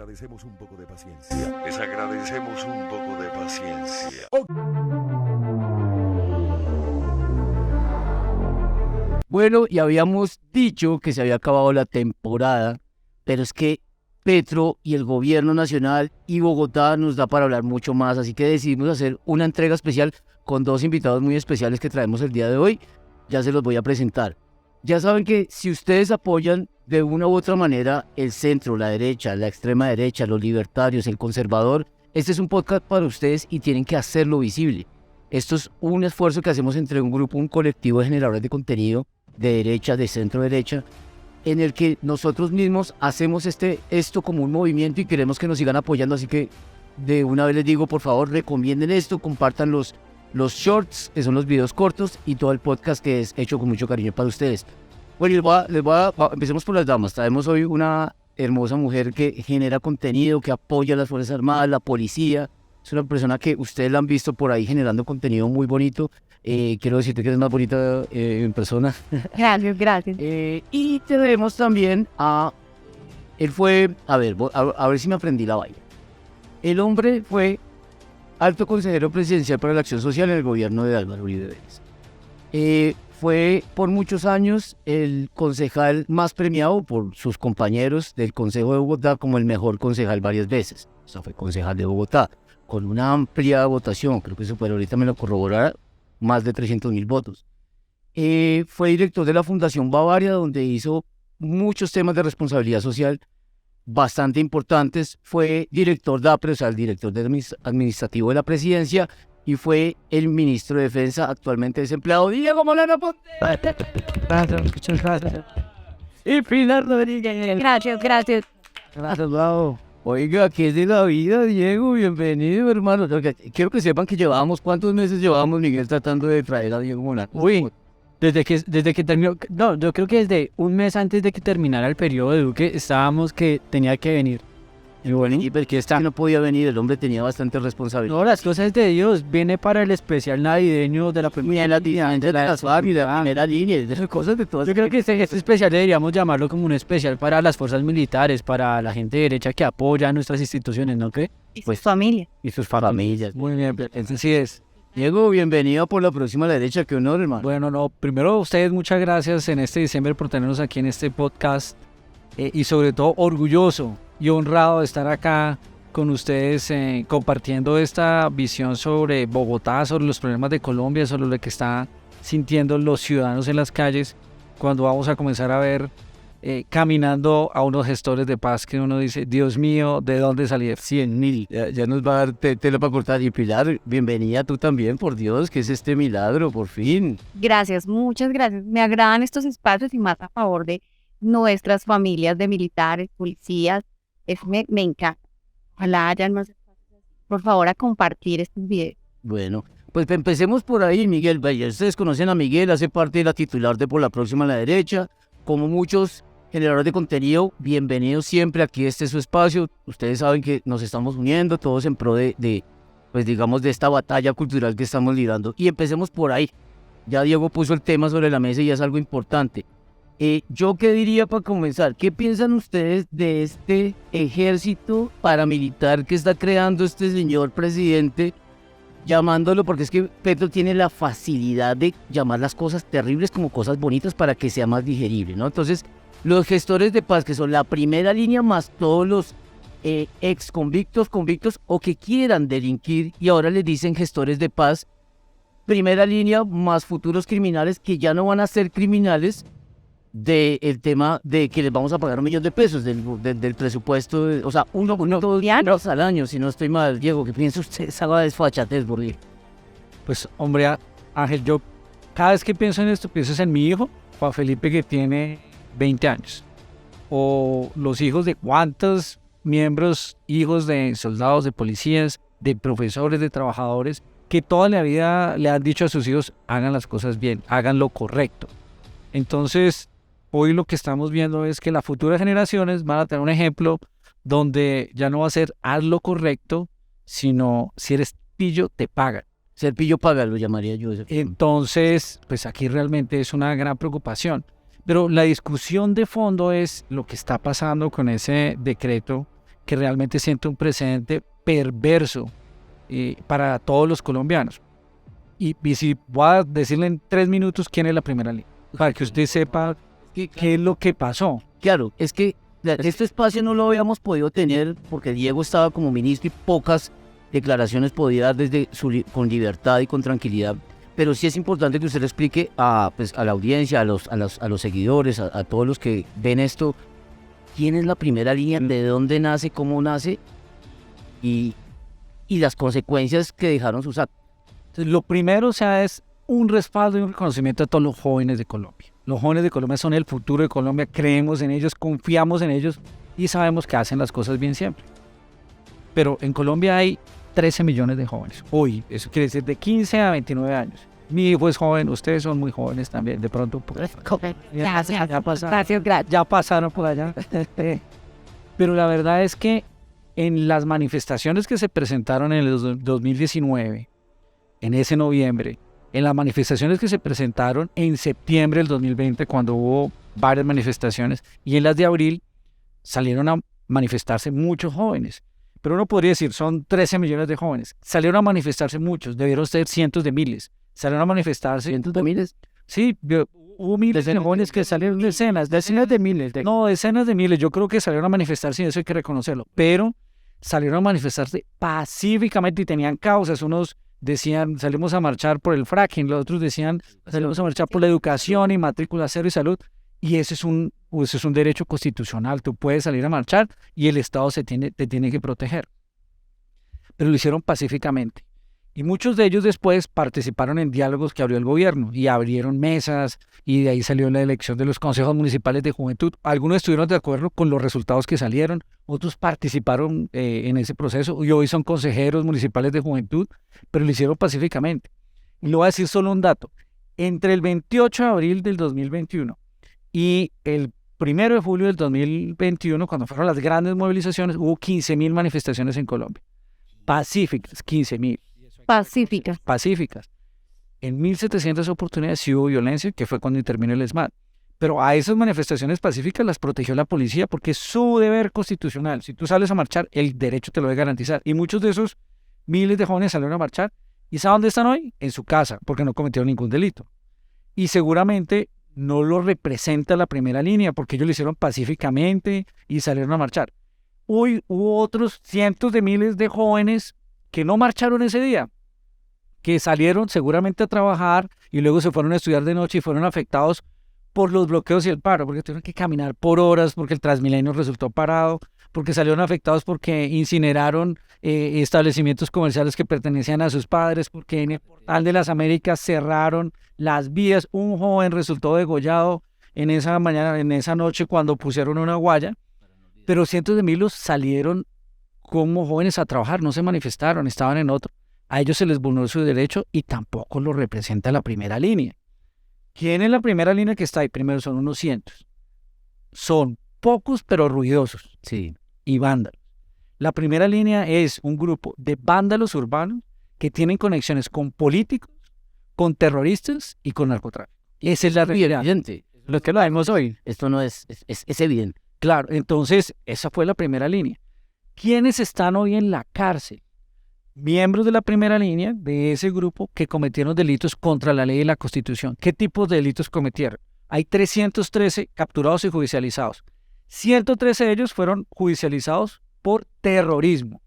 agradecemos un poco de paciencia. Les agradecemos un poco de paciencia. Bueno, y habíamos dicho que se había acabado la temporada, pero es que Petro y el gobierno nacional y Bogotá nos da para hablar mucho más, así que decidimos hacer una entrega especial con dos invitados muy especiales que traemos el día de hoy. Ya se los voy a presentar. Ya saben que si ustedes apoyan de una u otra manera el centro, la derecha, la extrema derecha, los libertarios, el conservador, este es un podcast para ustedes y tienen que hacerlo visible. Esto es un esfuerzo que hacemos entre un grupo, un colectivo de generadores de contenido de derecha, de centro derecha, en el que nosotros mismos hacemos esto como un movimiento y queremos que nos sigan apoyando, así que de una vez les digo, por favor, recomienden esto, compartan los shorts, que son los videos cortos, y todo el podcast que es hecho con mucho cariño para ustedes. Bueno, empecemos por las damas. Traemos hoy una hermosa mujer que genera contenido, que apoya a las Fuerzas Armadas, la policía. Es una persona que ustedes la han visto por ahí generando contenido muy bonito. Quiero decirte que es más bonita en persona. Gracias. Y tenemos también él fue, a ver si me aprendí la vaina. El hombre fue alto consejero presidencial para la acción social en el gobierno de Álvaro Uribe Vélez. Fue por muchos años el concejal más premiado por sus compañeros del Consejo de Bogotá como el mejor concejal varias veces. O sea, fue concejal de Bogotá con una amplia votación, creo que eso pero ahorita me lo corroborará, más de 300.000 votos. Fue director de la Fundación Bavaria, donde hizo muchos temas de responsabilidad social bastante importantes. Fue director DAPRE, o sea, el director administrativo de la presidencia, y fue el ministro de Defensa, actualmente desempleado, Diego Molano Ponte. Muchas gracias. Y Pilar Rodríguez. Gracias. Gracias, bravo. Oiga, ¿qué es de la vida, Diego? Bienvenido, hermano. Quiero que sepan que ¿cuántos meses llevábamos, Miguel, tratando de traer a Diego Molano? Uy, desde que terminó, no, yo creo que desde un mes antes de que terminara el periodo de Duque estábamos que tenía que venir. Y bueno, ¿y por qué no podía venir? El hombre tenía bastante responsabilidad. No, las cosas de Dios, viene para el especial navideño de la primera línea, de esas cosas de todas. Yo creo que este especial deberíamos llamarlo como un especial para las fuerzas militares, para la gente derecha que apoya a nuestras instituciones, ¿no cree? Y pues familia. Y sus familias. Muy bien, así es. Diego, bienvenido por la próxima a la derecha, qué honor, hermano. Bueno, no, primero a ustedes muchas gracias en este diciembre por tenernos aquí en este podcast y sobre todo orgulloso y honrado de estar acá con ustedes compartiendo esta visión sobre Bogotá, sobre los problemas de Colombia, sobre lo que están sintiendo los ciudadanos en las calles cuando vamos a comenzar a ver caminando a unos gestores de paz que uno dice, Dios mío, ¿de dónde salí? 100.000, ya nos va a dar tela para cortar. Y Pilar, bienvenida tú también, por Dios, que es este milagro, por fin. Gracias, muchas gracias. Me agradan estos espacios y más a favor de nuestras familias de militares, policías. Eso me encanta. Ojalá hayan más espacios así. Por favor, a compartir estos videos. Bueno, pues empecemos por ahí, Miguel. Vaya, ustedes conocen a Miguel, hace parte de la titular de Por la Próxima a la Derecha. Como muchos generadores de contenido, bienvenidos siempre. Aquí este es su espacio. Ustedes saben que nos estamos uniendo todos en pro pues digamos, de esta batalla cultural que estamos librando. Y empecemos por ahí. Ya Diego puso el tema sobre la mesa y ya es algo importante. ¿Yo qué diría para comenzar? ¿Qué piensan ustedes de este ejército paramilitar que está creando este señor presidente, llamándolo, porque es que Petro tiene la facilidad de llamar las cosas terribles como cosas bonitas para que sea más digerible, ¿no? Entonces, los gestores de paz, que son la primera línea, más todos los ex convictos o que quieran delinquir, y ahora les dicen gestores de paz, primera línea, más futuros criminales que ya no van a ser criminales, del tema de que les vamos a pagar $1 millón del presupuesto, o sea, uno al año, si no estoy mal. Diego, ¿qué piensa usted esa desfachatez, Borlí? Pues, hombre, Ángel, yo cada vez que pienso en esto, pienso en mi hijo, Juan Felipe, que tiene 20 años. O los hijos de cuántos miembros, hijos de soldados, de policías, de profesores, de trabajadores, que toda la vida le han dicho a sus hijos, hagan las cosas bien, hagan lo correcto. Entonces, hoy lo que estamos viendo es que las futuras generaciones van a tener un ejemplo donde ya no va a ser haz lo correcto, sino si eres pillo, te pagan. Ser pillo paga, lo llamaría yo. Entonces, pues aquí realmente es una gran preocupación. Pero la discusión de fondo es lo que está pasando con ese decreto que realmente siente un precedente perverso para todos los colombianos. Y si voy a decirle en 3 minutos quién es la primera línea, para que usted sepa qué es lo que pasó. Claro, es que este espacio no lo habíamos podido tener porque Diego estaba como ministro y pocas declaraciones podía dar con libertad y con tranquilidad. Pero sí es importante que usted le explique a la audiencia, a los seguidores, a todos los que ven esto, quién es la primera línea, de dónde nace, cómo nace y las consecuencias que dejaron sus actos. Entonces, lo primero, es un respaldo y un reconocimiento a todos los jóvenes de Colombia. Los jóvenes de Colombia son el futuro de Colombia, creemos en ellos, confiamos en ellos y sabemos que hacen las cosas bien siempre. Pero en Colombia hay 13 millones de jóvenes. Hoy, eso quiere decir de 15 a 29 años. Mi hijo es joven, ustedes son muy jóvenes también, de pronto. Ya pasaron por allá. Pero la verdad es que en las manifestaciones que se presentaron en el 2019, en ese noviembre, en las manifestaciones que se presentaron en septiembre del 2020, cuando hubo varias manifestaciones, y en las de abril, salieron a manifestarse muchos jóvenes. Pero uno podría decir, son 13 millones de jóvenes. Salieron a manifestarse muchos, debieron ser cientos de miles. Salieron a manifestarse. ¿Cientos de miles? Sí, hubo miles de jóvenes que salieron, decenas de miles. No, decenas de miles. Yo creo que salieron a manifestarse y eso hay que reconocerlo. Pero salieron a manifestarse pacíficamente y tenían causas. Unos decían, salimos a marchar por el fracking. Los otros decían, salimos a marchar por la educación y matrícula cero y salud. Y ese es un derecho constitucional. Tú puedes salir a marchar y el Estado te tiene que proteger. Pero lo hicieron pacíficamente. Y muchos de ellos después participaron en diálogos que abrió el gobierno y abrieron mesas y de ahí salió la elección de los consejos municipales de juventud. Algunos estuvieron de acuerdo con los resultados que salieron, otros participaron en ese proceso y hoy son consejeros municipales de juventud, pero lo hicieron pacíficamente. Y le voy a decir solo un dato. Entre el 28 de abril del 2021 y el 1 de julio del 2021, cuando fueron las grandes movilizaciones, hubo 15.000 manifestaciones en Colombia. Pacíficas, 15.000. Pacíficas. En 1.700 oportunidades sí hubo violencia, que fue cuando intervino el ESMAD. Pero a esas manifestaciones pacíficas las protegió la policía porque es su deber constitucional. Si tú sales a marchar, el derecho te lo debe garantizar. Y muchos de esos miles de jóvenes salieron a marchar. ¿Y saben dónde están hoy? En su casa, porque no cometieron ningún delito. Y seguramente no lo representa la primera línea, porque ellos lo hicieron pacíficamente y salieron a marchar. Hoy hubo otros cientos de miles de jóvenes que no marcharon ese día, que salieron seguramente a trabajar y luego se fueron a estudiar de noche y fueron afectados por los bloqueos y el paro, porque tuvieron que caminar por horas, porque el Transmilenio resultó parado, porque salieron afectados porque incineraron establecimientos comerciales que pertenecían a sus padres, porque en el Portal de las Américas cerraron las vías. Un joven resultó degollado en esa mañana, en esa noche cuando pusieron una guaya, pero cientos de miles salieron como jóvenes a trabajar, no se manifestaron, estaban en otro. A ellos se les vulneró su derecho y tampoco lo representa la primera línea. ¿Quién es la primera línea que está ahí? Primero son unos cientos. Son pocos pero ruidosos. Sí. Y vándalos. La primera línea es un grupo de vándalos urbanos que tienen conexiones con políticos, con terroristas y con narcotráfico. Esa es la realidad. Evidente. Lo que lo vemos hoy. Esto no es evidente. Claro, entonces esa fue la primera línea. ¿Quiénes están hoy en la cárcel? Miembros de la primera línea de ese grupo que cometieron delitos contra la ley y la Constitución. ¿Qué tipos de delitos cometieron? Hay 313 capturados y judicializados. 113 de ellos fueron judicializados por terrorismo.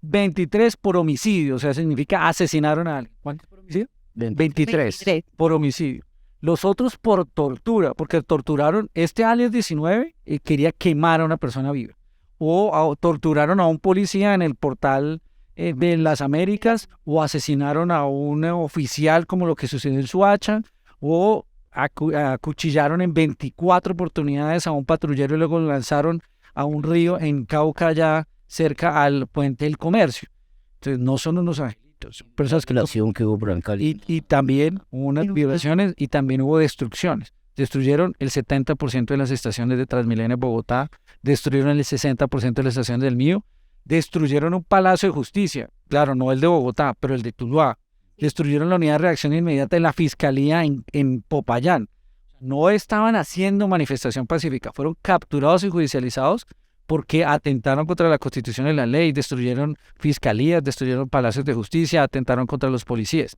23 por homicidio, o sea, significa asesinaron a alguien. ¿Cuántos por homicidio? 23 por homicidio. Los otros por tortura, porque torturaron, alias 19 quería quemar a una persona viva. O torturaron a un policía en el Portal de las Américas, o asesinaron a un oficial como lo que sucedió en Soacha, o acuchillaron en 24 oportunidades a un patrullero y luego lo lanzaron a un río en Cauca, allá cerca al Puente del Comercio. Entonces no son unos angelitos, son personas que... La acción que hubo por acá. Y también hubo unas violaciones y también hubo destrucciones. Destruyeron el 70% de las estaciones de Transmilenio en Bogotá, destruyeron el 60% de las estaciones del Mío, destruyeron un palacio de justicia, claro, no el de Bogotá, pero el de Tuluá, destruyeron la unidad de reacción inmediata de la Fiscalía en Popayán. No estaban haciendo manifestación pacífica, fueron capturados y judicializados porque atentaron contra la Constitución y la ley, destruyeron fiscalías, destruyeron palacios de justicia, atentaron contra los policías.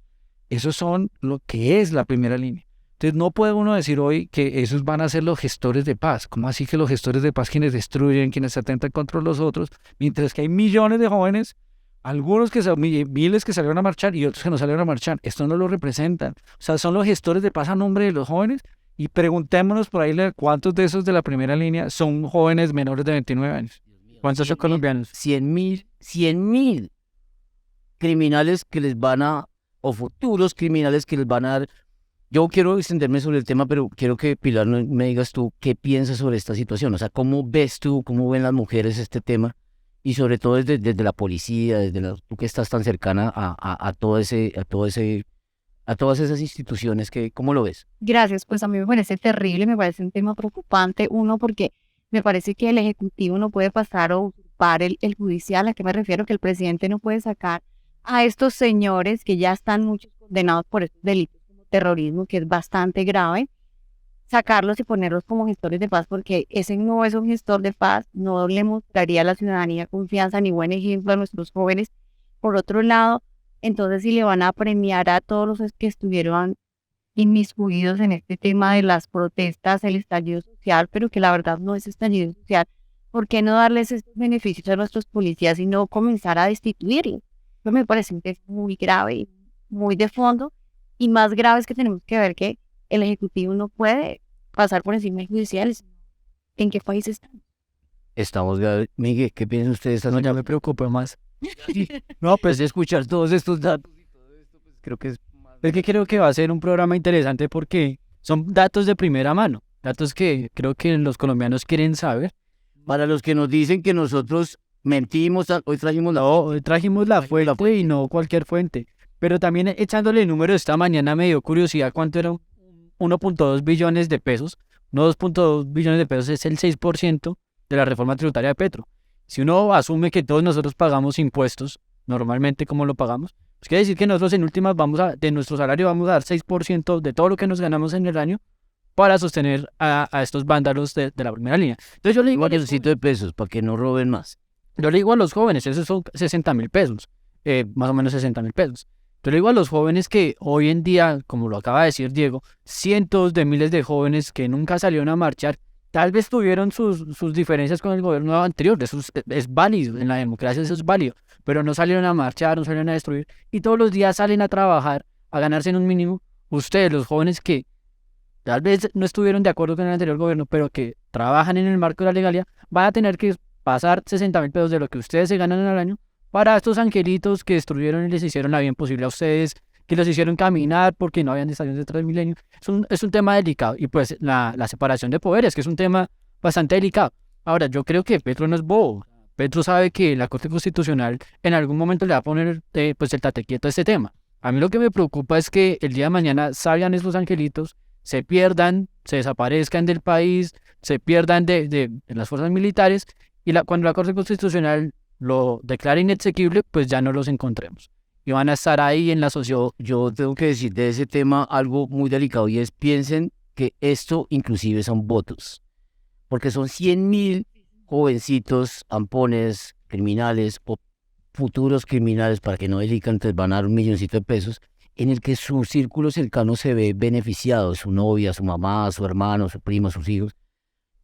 Esos son lo que es la primera línea. Entonces no puede uno decir hoy que esos van a ser los gestores de paz. ¿Cómo así que los gestores de paz quienes destruyen, quienes atentan contra los otros? Mientras que hay millones de jóvenes, algunos que son miles que salieron a marchar y otros que no salieron a marchar. Esto no lo representan. O sea, son los gestores de paz a nombre de los jóvenes. Y preguntémonos por ahí cuántos de esos de la primera línea son jóvenes menores de 29 años. ¿Cuántos son colombianos? 100.000 criminales que les van a, o futuros criminales que les van a dar. Yo quiero extenderme sobre el tema, pero quiero que Pilar me digas tú qué piensas sobre esta situación. O sea, ¿cómo ves tú, cómo ven las mujeres este tema? Y sobre todo desde la policía, tú que estás tan cercana a todas esas instituciones, ¿cómo lo ves? Gracias, pues a mí me parece terrible, me parece un tema preocupante. Uno, porque me parece que el Ejecutivo no puede pasar o usurpar el judicial. ¿A qué me refiero? Que el presidente no puede sacar a estos señores que ya están muchos condenados por estos delitos como terrorismo, que es bastante grave, sacarlos y ponerlos como gestores de paz, porque ese no es un gestor de paz, no le mostraría a la ciudadanía confianza ni buen ejemplo a nuestros jóvenes. Por otro lado, entonces si le van a premiar a todos los que estuvieron inmiscuidos en este tema de las protestas, el estallido social, pero que la verdad no es estallido social, ¿por qué no darles estos beneficios a nuestros policías y no comenzar a destituirlos? Eso me parece un tema muy grave y muy de fondo, y más grave es que tenemos que ver que el Ejecutivo no puede pasar por encima del judicial. ¿En qué país estamos? Miguel, ¿qué piensan ustedes? No, ya me preocupo más. No, pues de escuchar todos estos datos y todo esto, pues creo que es que creo que va a ser un programa interesante porque son datos de primera mano, datos que creo que los colombianos quieren saber. Para los que nos dicen que nosotros mentimos, hoy trajimos la fuente y no cualquier fuente. Pero también echándole números esta mañana me dio curiosidad cuánto era 1.2 billones de pesos. 2.2 billones de pesos es el 6% de la reforma tributaria de Petro. Si uno asume que todos nosotros pagamos impuestos, normalmente ¿cómo lo pagamos? Pues quiere decir que nosotros en últimas de nuestro salario vamos a dar 6% de todo lo que nos ganamos en el año para sostener a estos vándalos de la primera línea. Entonces yo le digo de pesos para que no roben más. Yo le digo a los jóvenes, esos son 60.000 pesos, más o menos 60.000 pesos. Yo le digo a los jóvenes que hoy en día, como lo acaba de decir Diego, cientos de miles de jóvenes que nunca salieron a marchar, tal vez tuvieron sus diferencias con el gobierno anterior, eso es válido, en la democracia eso es válido, pero no salieron a marchar, no salieron a destruir, y todos los días salen a trabajar, a ganarse en un mínimo. Ustedes, los jóvenes que tal vez no estuvieron de acuerdo con el anterior gobierno, pero que trabajan en el marco de la legalidad, van a tener que pasar 60.000 pesos de lo que ustedes se ganan al año para estos angelitos que destruyeron y les hicieron la bien posible a ustedes, que los hicieron caminar porque no habían estaciones de Transmilenio. Es un tema delicado. Y pues la separación de poderes, que es un tema bastante delicado. Ahora, yo creo que Petro no es bobo. Petro sabe que la Corte Constitucional en algún momento le va a poner pues el tate quieto a este tema. A mí lo que me preocupa es que el día de mañana salgan estos angelitos, se pierdan, se desaparezcan del país, se pierdan de las fuerzas militares, y cuando la Corte Constitucional lo declara inexequible, pues ya no los encontremos. Y van a estar ahí en la sociedad. Yo tengo que decir de ese tema algo muy delicado, y es: piensen que esto inclusive son votos, porque son 100.000 jovencitos, ampones, criminales o futuros criminales, para que no delincan, entonces van a dar 1.000.000 de pesos, en el que su círculo cercano se ve beneficiado, su novia, su mamá, su hermano, su primo, sus hijos,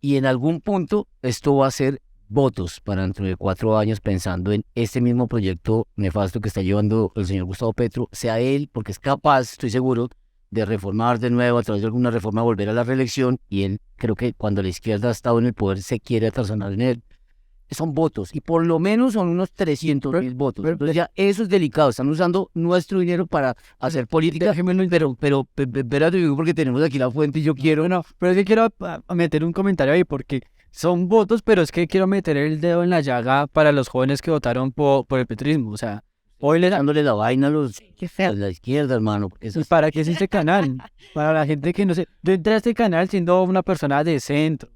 y en algún punto esto va a ser votos para dentro de 4 años, pensando en este mismo proyecto nefasto que está llevando el señor Gustavo Petro, sea él, porque es capaz, estoy seguro, de reformar de nuevo, a través de alguna reforma, volver a la reelección, y él, creo que cuando la izquierda ha estado en el poder, se quiere atarzanar en él. Son votos, y por lo menos son unos 300.000 votos. Entonces ya eso es delicado, están usando nuestro dinero para hacer política, pero espérate, porque tenemos aquí la fuente y yo quiero... Bueno, pero es que quiero meter un comentario ahí, porque son votos, pero es que quiero meter el dedo en la llaga para los jóvenes que votaron por el petrismo. O sea, hoy dándole la vaina a la izquierda, hermano. ¿Y para qué es este canal? Para la gente que no sé. Yo entré a este canal siendo una persona de centro,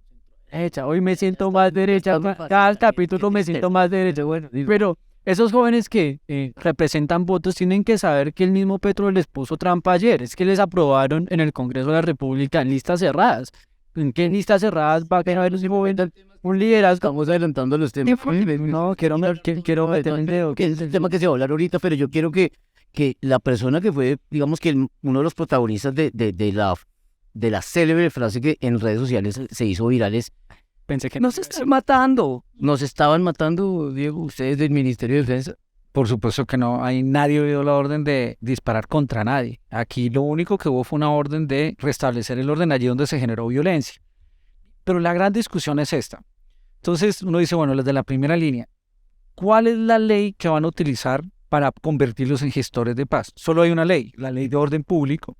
derecha. Hoy me siento más derecha. Cada capítulo me siento más derecha. Bueno, pero esos jóvenes que representan votos tienen que saber que el mismo Petro les puso trampa ayer. Es que les aprobaron en el Congreso de la República en listas cerradas. ¿En qué listas cerradas va a haber los jóvenes? un liderazgo. Estamos adelantando los temas. No, quiero meter el dedo. Que es el tema que se va a hablar ahorita, pero yo quiero que la persona que fue, digamos que uno de los protagonistas de la célebre frase que en redes sociales se hizo viral es: Pensé que nos están matando. Nos estaban matando, Diego, ustedes del Ministerio de Defensa. Por supuesto que no, hay nadie dio la orden de disparar contra nadie. Aquí lo único que hubo fue una orden de restablecer el orden allí donde se generó violencia. Pero la gran discusión es esta. Entonces uno dice, bueno, los de la primera línea, ¿cuál es la ley que van a utilizar para convertirlos en gestores de paz? Solo hay una ley, la ley de orden público,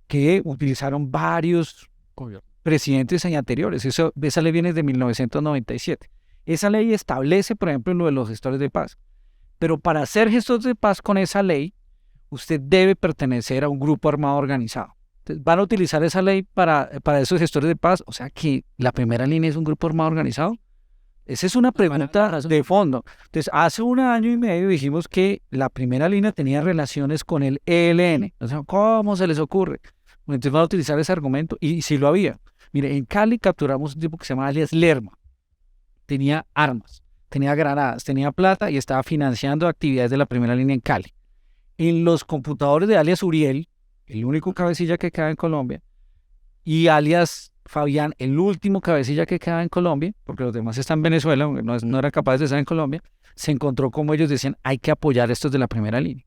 que utilizaron varios presidentes anteriores. Esa ley viene de 1997. Esa ley establece, por ejemplo, lo de los gestores de paz. Pero para ser gestor de paz con esa ley, usted debe pertenecer a un grupo armado organizado. Entonces, van a utilizar esa ley para esos gestores de paz. O sea que la primera línea es un grupo armado organizado. Esa es una pregunta de fondo. Entonces, hace 1 año y medio dijimos que la primera línea tenía relaciones con el ELN. O sea, ¿cómo se les ocurre? Bueno, entonces van a utilizar ese argumento, y sí lo había. Mire, en Cali capturamos un tipo que se llama alias Lerma. Tenía armas, tenía granadas, tenía plata y estaba financiando actividades de la primera línea en Cali. En los computadores de alias Uriel, el único cabecilla que queda en Colombia, y alias Fabián, el último cabecilla que queda en Colombia, porque los demás están en Venezuela, no eran capaces de estar en Colombia, se encontró como ellos decían, hay que apoyar a estos de la primera línea.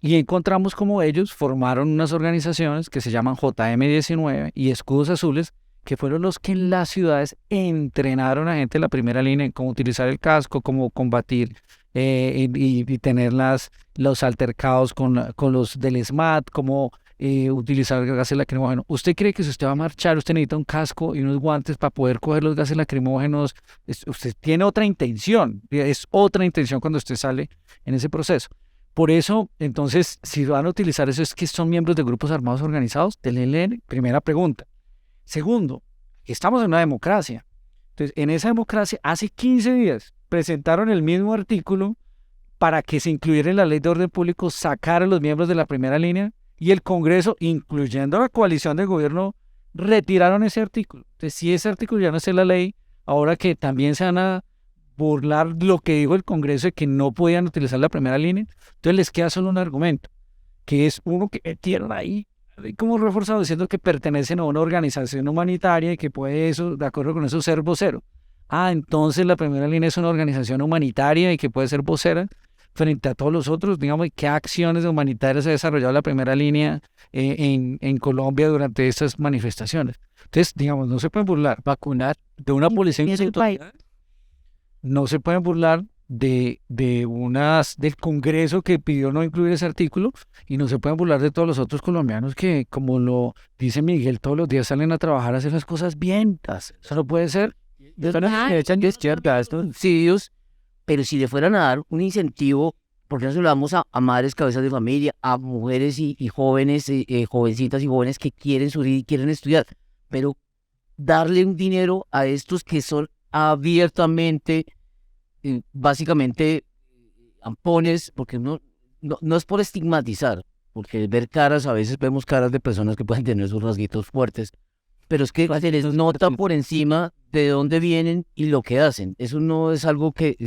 Y encontramos como ellos formaron unas organizaciones que se llaman JM19 y Escudos Azules, que fueron los que en las ciudades entrenaron a gente de la primera línea en cómo utilizar el casco, cómo combatir y tener los altercados con los del SMAT, cómo utilizar gases lacrimógenos. ¿Usted cree que si usted va a marchar, usted necesita un casco y unos guantes para poder coger los gases lacrimógenos? Usted tiene otra intención, es otra intención cuando usted sale en ese proceso. Por eso, entonces, si van a utilizar eso, es que son miembros de grupos armados organizados del ELN, primera pregunta. Segundo, estamos en una democracia. Entonces, en esa democracia, hace 15 días presentaron el mismo artículo para que se incluyera en la ley de orden público, sacar a los miembros de la primera línea, y el Congreso, incluyendo la coalición de gobierno, retiraron ese artículo. Entonces, si ese artículo ya no está en la ley, ahora que también se van a burlar lo que dijo el Congreso de que no podían utilizar la primera línea, entonces les queda solo un argumento, que es uno que metieron ahí, como reforzado, diciendo que pertenecen a una organización humanitaria y que puede eso, de acuerdo con eso, ser vocero. Entonces la primera línea es una organización humanitaria y que puede ser vocera frente a todos los otros. Digamos, ¿qué acciones humanitarias ha desarrollado la primera línea en Colombia durante estas manifestaciones? Entonces, digamos, no se pueden burlar Vacunar. de una policía ¿Y ese país? no se pueden burlar del Congreso que pidió no incluir ese artículo, y no se pueden burlar de todos los otros colombianos que, como lo dice Miguel, todos los días salen a trabajar a hacer las cosas bien. Eso no puede ser. Le echan izquierda a estos subsidios, pero si le fueran a dar un incentivo, porque no se lo damos a madres cabezas de familia, a mujeres y jóvenes, jovencitas y jóvenes que quieren subir y quieren estudiar, pero darle un dinero a estos que son abiertamente, básicamente, ampones, porque no es por estigmatizar, porque ver caras, a veces vemos caras de personas que pueden tener sus rasguitos fuertes, pero es que se les nota por encima de dónde vienen y lo que hacen. Eso no es algo que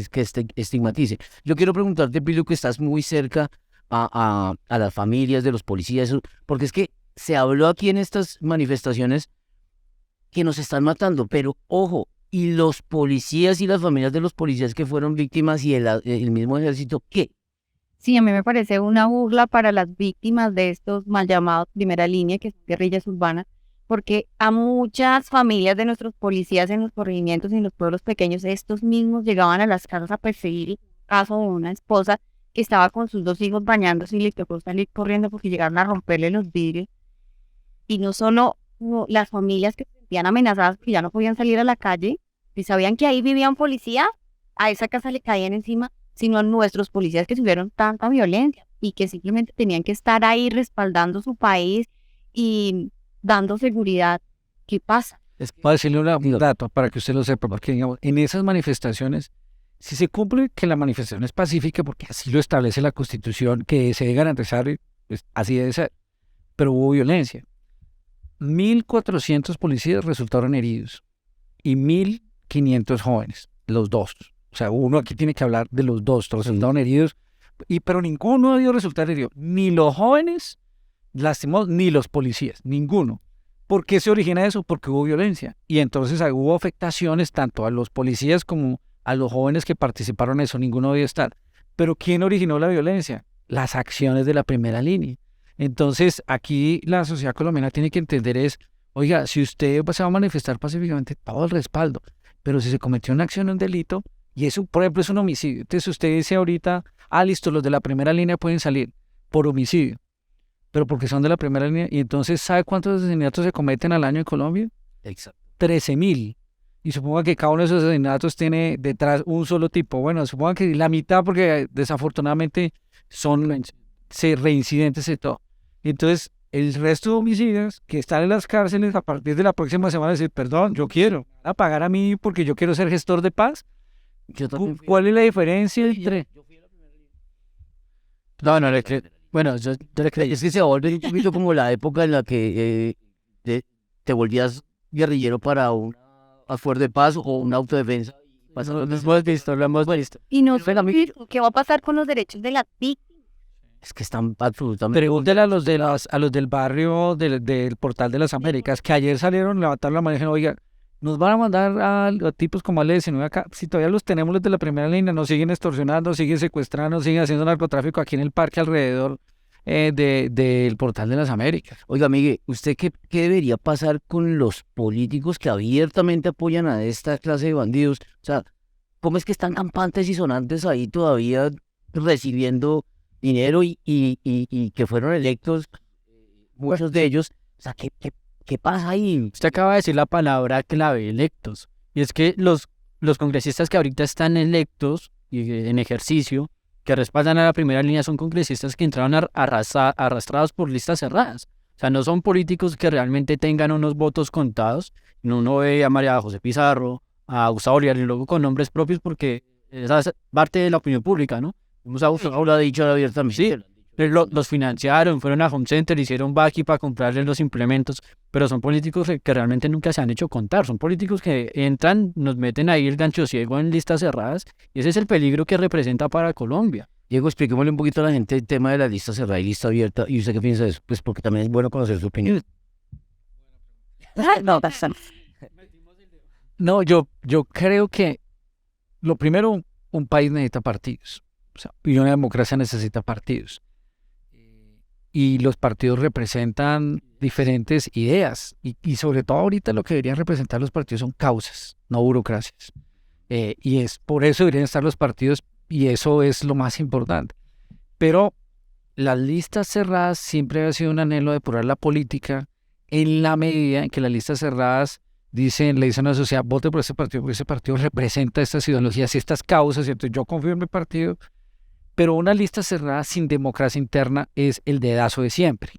estigmatice. Yo quiero preguntarte, Pilo, que estás muy cerca a las familias de los policías, porque es que se habló aquí en estas manifestaciones que nos están matando, pero ojo, y los policías y las familias de los policías que fueron víctimas y el mismo ejército, ¿qué? Sí, a mí me parece una burla para las víctimas de estos mal llamados primera línea, que son guerrillas urbanas, porque a muchas familias de nuestros policías en los corregimientos y en los pueblos pequeños, estos mismos llegaban a las casas a perseguir. El caso de una esposa que estaba con sus 2 hijos bañándose y le tocó salir corriendo porque llegaron a romperle los vidrios. Y no solo las familias que se sentían amenazadas porque ya no podían salir a la calle, y sabían que ahí vivía un policía, a esa casa le caían encima, sino a nuestros policías que tuvieron tanta violencia y que simplemente tenían que estar ahí respaldando su país y dando seguridad. ¿Qué pasa? Voy a decirle un dato para que usted lo sepa, porque digamos, en esas manifestaciones, si se cumple que la manifestación es pacífica, porque así lo establece la Constitución, que se debe garantizar, pues, así debe ser, pero hubo violencia. 1.400 policías resultaron heridos y 1.000 500 jóvenes, los dos. O sea, uno aquí tiene que hablar de los dos, todos resultaron heridos, pero ninguno dio resultar herido, ni los jóvenes lastimados, ni los policías, ninguno. ¿Por qué se origina eso? Porque hubo violencia. Y entonces hubo afectaciones tanto a los policías como a los jóvenes que participaron en eso, ninguno debió estar. Pero ¿quién originó la violencia? Las acciones de la primera línea. Entonces, aquí la sociedad colombiana tiene que entender oiga, si usted se va a manifestar pacíficamente, todo el respaldo, pero si se cometió una acción, un delito, y eso, por ejemplo, es un homicidio. Entonces, usted dice ahorita, listo, los de la primera línea pueden salir por homicidio, pero porque son de la primera línea, y entonces, ¿sabe cuántos asesinatos se cometen al año en Colombia? Exacto. 13.000. Y suponga que cada uno de esos asesinatos tiene detrás un solo tipo. Bueno, suponga que la mitad, porque desafortunadamente son reincidentes y todo. Entonces, el resto de homicidios que están en las cárceles a partir de la próxima semana decir, perdón, yo quiero, ¿me van a pagar a mí porque yo quiero ser gestor de paz? Yo también fui. ¿Cuál es la diferencia entre...? No, no le creo. Bueno, yo le creo. Es que se vuelve un poquito como la época en la que te volvías guerrillero para un afuer de paz o una autodefensa. Lo hemos visto, lo hemos visto. Y no Pero, sé qué va a pasar con los derechos de las víctimas. Es que están absolutamente... Pregúntele a los del barrio del Portal de las Américas, que ayer salieron, levantaron la mano y dijeron, oiga, nos van a mandar a tipos como Ale-19 acá, si todavía los tenemos los de la primera línea, nos siguen extorsionando, siguen secuestrando, siguen haciendo narcotráfico aquí en el parque alrededor del Portal de las Américas. Oiga, Miguel, ¿usted qué debería pasar con los políticos que abiertamente apoyan a esta clase de bandidos? O sea, ¿cómo es que están campantes y sonantes ahí todavía recibiendo dinero y que fueron electos, muchos de ellos? O sea, ¿qué pasa ahí? Usted acaba de decir la palabra clave, electos. Y es que los congresistas que ahorita están electos y en ejercicio, que respaldan a la primera línea, son congresistas que entraron arrastrados por listas cerradas. O sea, no son políticos que realmente tengan unos votos contados. Uno ve a María José Pizarro, a Gustavo Bolívar y luego con nombres propios porque esa es parte de la opinión pública, ¿no? Gustavo lo ha dicho abiertamente. Sí. Los financiaron, fueron a Home Center, hicieron Baki para comprarles los implementos, pero son políticos que realmente nunca se han hecho contar, son políticos que entran, nos meten ahí el gancho ciego en listas cerradas, y ese es el peligro que representa para Colombia. Diego, expliquémosle un poquito a la gente el tema de la lista cerrada y lista abierta, ¿y usted qué piensa de eso? Pues porque también es bueno conocer su opinión. No, yo creo que lo primero, un país necesita partidos, o sea, y una democracia necesita partidos. Y los partidos representan diferentes ideas y sobre todo ahorita lo que deberían representar los partidos son causas, no burocracias. Y es por eso deberían estar los partidos y eso es lo más importante. Pero las listas cerradas siempre ha sido un anhelo de depurar la política en la medida en que las listas cerradas le dicen a la sociedad, vote por ese partido porque ese partido representa estas ideologías y estas causas, ¿cierto? Yo confío en mi partido. Pero una lista cerrada sin democracia interna es el dedazo de siempre.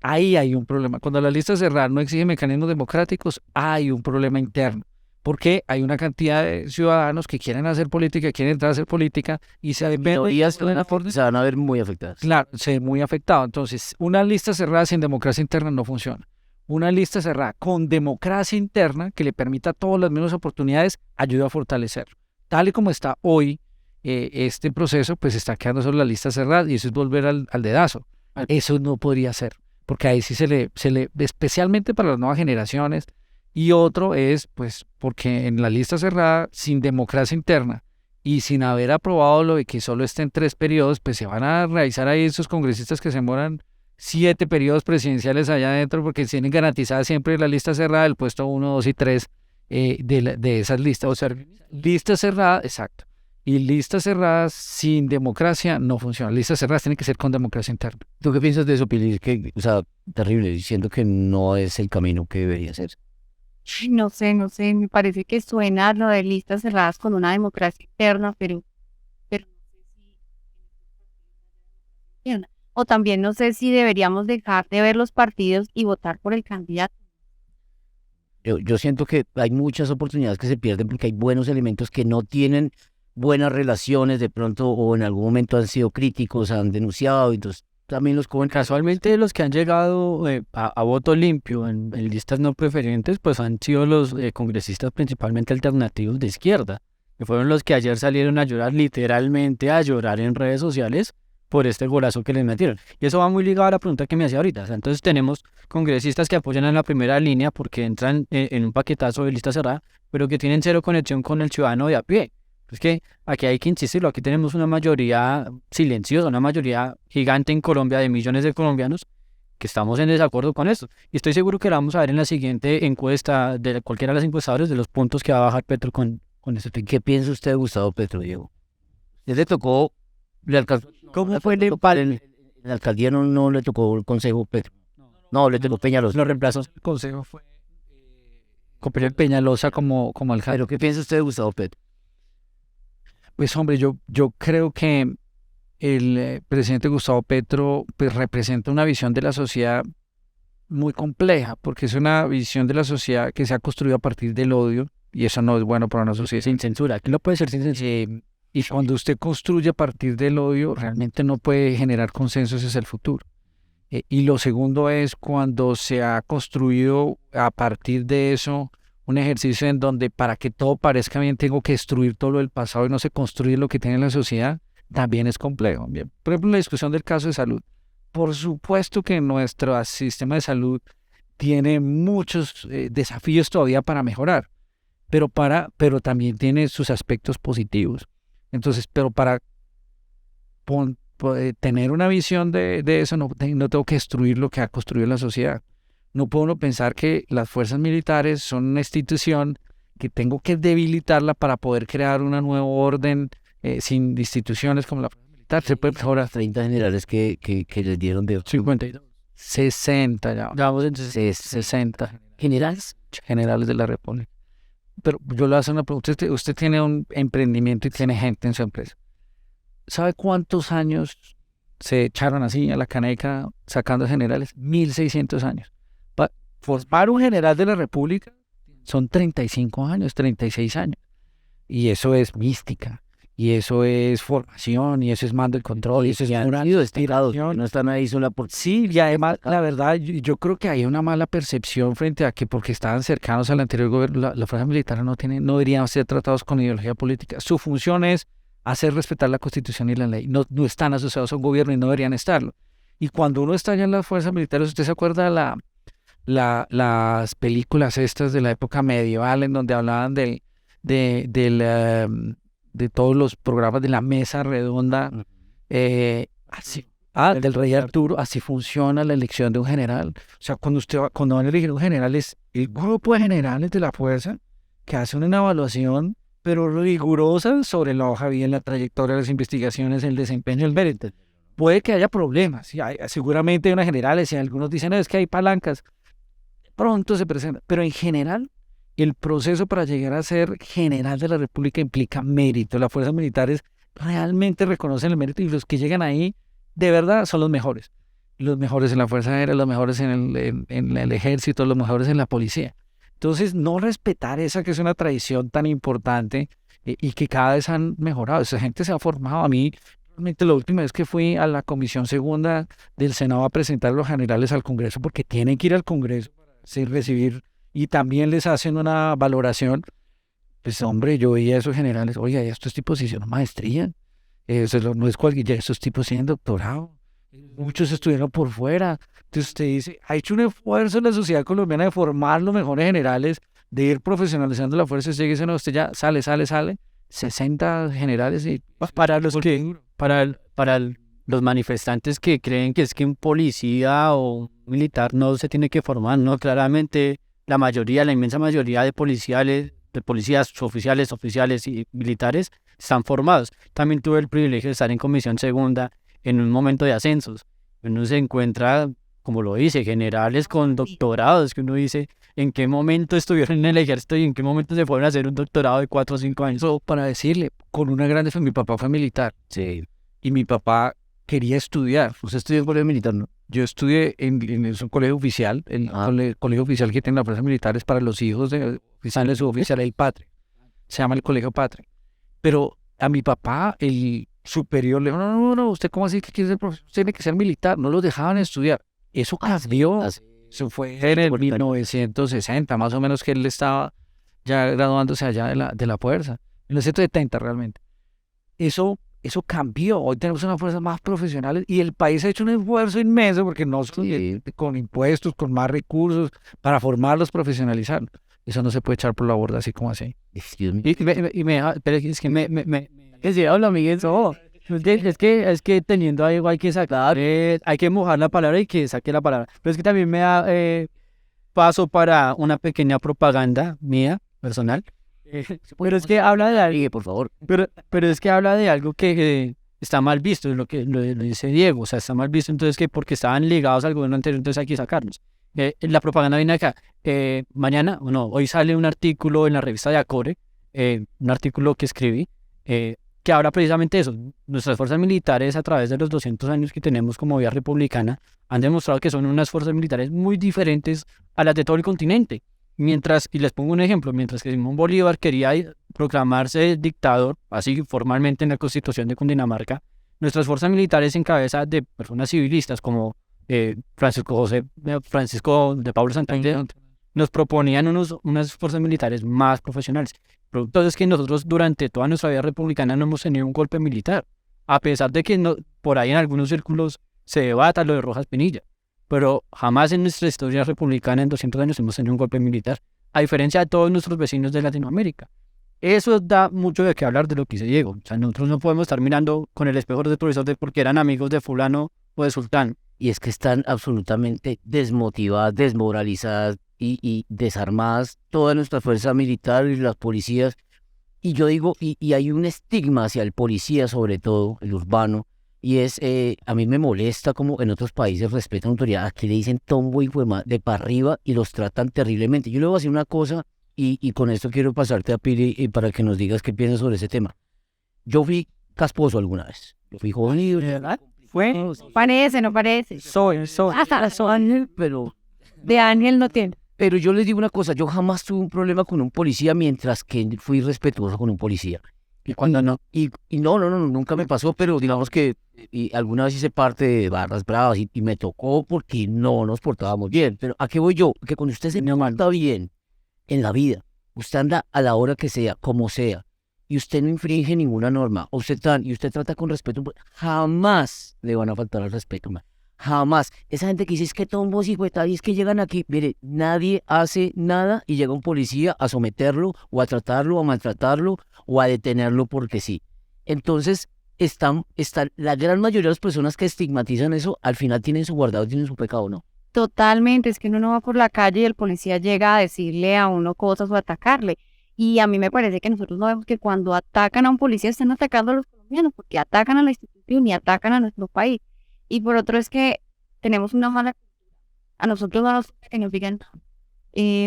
Ahí hay un problema. Cuando la lista cerrada no exige mecanismos democráticos, hay un problema interno. Porque hay una cantidad de ciudadanos que quieren hacer política, quieren entrar a hacer política y se van a ver muy afectadas. Claro, se ven muy afectados. Entonces, una lista cerrada sin democracia interna no funciona. Una lista cerrada con democracia interna que le permita a todas las mismas oportunidades ayuda a fortalecer. Tal y como está hoy, este proceso pues está quedando sobre la lista cerrada y eso es volver al dedazo. Eso no podría ser, porque ahí sí se le, especialmente para las nuevas generaciones, y otro es pues porque en la lista cerrada, sin democracia interna y sin haber aprobado lo de que solo estén 3 periodos, pues se van a realizar ahí esos congresistas que se demoran 7 periodos presidenciales allá adentro porque tienen garantizada siempre la lista cerrada del puesto 1, 2 y 3 de esas listas. O sea, lista cerrada, exacto. Y listas cerradas sin democracia no funcionan. Listas cerradas tienen que ser con democracia interna. ¿Tú qué piensas de eso, Pili? O sea, terrible, diciendo que no es el camino que debería ser. No sé, me parece que suena lo de listas cerradas con una democracia interna, pero no sé si... O también no sé si deberíamos dejar de ver los partidos y votar por el candidato. Yo siento que hay muchas oportunidades que se pierden porque hay buenos elementos que no tienen buenas relaciones de pronto o en algún momento han sido críticos, han denunciado, entonces también los jóvenes. Casualmente los que han llegado a voto limpio en listas no preferentes, pues han sido los congresistas principalmente alternativos de izquierda, que fueron los que ayer salieron a llorar, literalmente a llorar en redes sociales por este golazo que les metieron. Y eso va muy ligado a la pregunta que me hacía ahorita. O sea, entonces tenemos congresistas que apoyan en la primera línea porque entran en un paquetazo de lista cerrada, pero que tienen cero conexión con el ciudadano de a pie. Es que aquí hay que insistirlo, aquí tenemos una mayoría silenciosa, una mayoría gigante en Colombia de millones de colombianos que estamos en desacuerdo con esto. Y estoy seguro que la vamos a ver en la siguiente encuesta de cualquiera de los encuestadores de los puntos que va a bajar Petro con eso. ¿Qué piensa usted de Gustavo Petro, Diego? Le tocó, ¿cómo fue el empate? En la alcaldía no le tocó el consejo Petro. No, le tocó Peñalosa. Lo reemplazó. El consejo fue con Peñalosa como alcalde. ¿Pero qué piensa usted de Gustavo Petro? Pues hombre, yo creo que el presidente Gustavo Petro pues, representa una visión de la sociedad muy compleja, porque es una visión de la sociedad que se ha construido a partir del odio, y eso no es bueno para una sociedad. Sin censura, aquí no puede ser sin censura. Y cuando usted construye a partir del odio, realmente no puede generar consensos hacia el futuro. Y lo segundo es cuando se ha construido a partir de eso un ejercicio en donde para que todo parezca bien tengo que destruir todo lo del pasado y no se construye lo que tiene la sociedad, también es complejo. Bien. Por ejemplo, la discusión del caso de salud. Por supuesto que nuestro sistema de salud tiene muchos desafíos todavía para mejorar, pero también tiene sus aspectos positivos. Entonces, pero para tener una visión de eso, no tengo que destruir lo que ha construido la sociedad. No puedo uno pensar que las fuerzas militares son una institución que tengo que debilitarla para poder crear un nuevo orden sin instituciones como la fuerza militar. Se puede mejorar. 30 generales que les dieron de 52. 60 ya. Vamos entonces. 60 generales de la República. Pero yo le voy a hacer una pregunta. Usted tiene un emprendimiento y tiene gente en su empresa. ¿Sabe cuántos años se echaron así a la caneca sacando generales? 1600 años. Formar un general de la República son 35 años, 36 años. Y eso es mística, y eso es formación, y eso es mando y control, y eso es han sido estirados, no están ahí sola por... Sí, y además, la verdad, yo creo que hay una mala percepción frente a que porque estaban cercanos al anterior gobierno, la fuerza militar no deberían ser tratados con ideología política. Su función es hacer respetar la Constitución y la ley. No están asociados a un gobierno y no deberían estarlo. Y cuando uno está allá en las fuerzas militares, ¿usted se acuerda las películas estas de la época medieval en donde hablaban de todos los programas de la mesa redonda? Del rey Arturo, así funciona la elección de un general. O sea, cuando van a elegir un general es el grupo de generales de la fuerza que hace una evaluación pero rigurosa sobre la hoja de vida, la trayectoria, las investigaciones, el desempeño, el mérito. Puede que haya problemas, sí, seguramente hay unas generales y algunos dicen es que hay palancas, pronto se presenta, pero en general el proceso para llegar a ser general de la República implica mérito. Las fuerzas militares realmente reconocen el mérito y los que llegan ahí de verdad son los mejores en la Fuerza Aérea, los mejores en el ejército, los mejores en la policía. Entonces, no respetar esa que es una tradición tan importante y que cada vez han mejorado. Esa gente se ha formado. A mí, realmente, la última vez que fui a la Comisión Segunda del Senado a presentar a los generales al Congreso, porque tienen que ir al Congreso para recibir, y también les hacen una valoración, pues hombre, yo veía a esos generales, oiga, estos tipos hicieron maestría, no es cualquier, estos tipos tienen doctorado, muchos estuvieron por fuera. Entonces usted dice, ha hecho un esfuerzo en la sociedad colombiana de formar los mejores generales, de ir profesionalizando la fuerza, y usted ya sale, 60 generales y para los que, los manifestantes que creen que es que un policía o un militar no se tiene que formar, no, claramente la inmensa mayoría de policías oficiales y militares están formados. También tuve el privilegio de estar en Comisión Segunda en un momento de ascensos. Uno se encuentra, como lo dice, generales con doctorados, que uno dice, ¿en qué momento estuvieron en el ejército y en qué momento se fueron a hacer un doctorado de 4 o 5 años? Eso para decirle, con una grande fe, mi papá fue militar. Sí. Y mi papá quería estudiar. ¿Usted estudió en colegio militar, no? Yo estudié en un colegio oficial, el colegio oficial que tiene las fuerzas militares para los hijos de oficiales suboficiales, el Patria. Se llama el Colegio Patria. Pero a mi papá, superior le dijo, no, ¿usted cómo así que quiere ser profesor? Usted tiene que ser militar, no los dejaban estudiar. Eso cambió. Eso fue en el 1960, más o menos, que él estaba ya graduándose allá de la fuerza. 1970 realmente. Eso cambió. Hoy tenemos unas fuerzas más profesionales y el país ha hecho un esfuerzo inmenso porque no solo con impuestos, con más recursos, para formarlos, profesionalizarlos. Eso no se puede echar por la borda así como así. Excuse me. Pero es que que se habla, Miguel, no. Es que teniendo algo hay que sacar, hay que mojar la palabra y que saque la palabra. Pero es que también me da paso para una pequeña propaganda mía, personal. Pero es que habla de algo, Por favor. pero es que habla de algo que está mal visto, es lo que lo dice Diego, o sea, está mal visto, entonces que porque estaban ligados al gobierno anterior, entonces hay que sacarlos. La propaganda viene acá. Mañana, hoy sale un artículo en la revista de Acore, un artículo que escribí, que habla precisamente de eso. Nuestras fuerzas militares, a través de los 200 años que tenemos como vía republicana, han demostrado que son unas fuerzas militares muy diferentes a las de todo el continente. Mientras, y les pongo un ejemplo, mientras que Simón Bolívar quería proclamarse dictador, así formalmente en la Constitución de Cundinamarca, nuestras fuerzas militares en cabeza de personas civilistas como Francisco de Pablo Santander, nos proponían unas fuerzas militares más profesionales. Producto es que nosotros durante toda nuestra vida republicana no hemos tenido un golpe militar, a pesar de que por ahí en algunos círculos se debata lo de Rojas Pinilla, pero jamás en nuestra historia republicana en 200 años hemos tenido un golpe militar, a diferencia de todos nuestros vecinos de Latinoamérica. Eso da mucho de qué hablar de lo que dice Diego. O sea, nosotros no podemos estar mirando con el espejo del profesor de porque eran amigos de fulano o de sultán. Y es que están absolutamente desmotivadas, desmoralizadas y desarmadas toda nuestra fuerza militar y las policías. Y yo digo, y hay un estigma hacia el policía, sobre todo el urbano, y es, a mí me molesta como en otros países respetan autoridad. Aquí le dicen tombo y de para arriba y los tratan terriblemente. Yo le voy a decir una cosa y con esto quiero pasarte a Pili para que nos digas qué piensas sobre ese tema. Yo fui casposo alguna vez. Yo fui joven y... ¿Verdad? ¿Fue? No parece. Soy. Pero De Ángel no tiene. Pero yo les digo una cosa, yo jamás tuve un problema con un policía mientras que fui respetuoso con un policía. ¿Y cuándo no? Y no, nunca me pasó, pero digamos que alguna vez hice parte de barras bravas y me tocó porque no nos portábamos bien. Pero ¿a qué voy yo? Que cuando usted se porta bien en la vida, usted anda a la hora que sea, como sea, y usted no infringe ninguna norma, o usted trata con respeto, jamás le van a faltar al respeto, man. Jamás. Esa gente que dice es que tombos y es que llegan aquí. Mire, nadie hace nada y llega un policía a someterlo o a tratarlo, o a maltratarlo o a detenerlo porque sí. Entonces, están la gran mayoría de las personas que estigmatizan eso, al final tienen su guardado, tienen su pecado, ¿no? Totalmente, es que uno no va por la calle y el policía llega a decirle a uno cosas o a atacarle. Y a mí me parece que nosotros no vemos que cuando atacan a un policía están atacando a los colombianos, porque atacan a la institución y atacan a nuestro país. Y por otro es que tenemos una mala cultura. A nosotros no nos gusta que nos digan nada.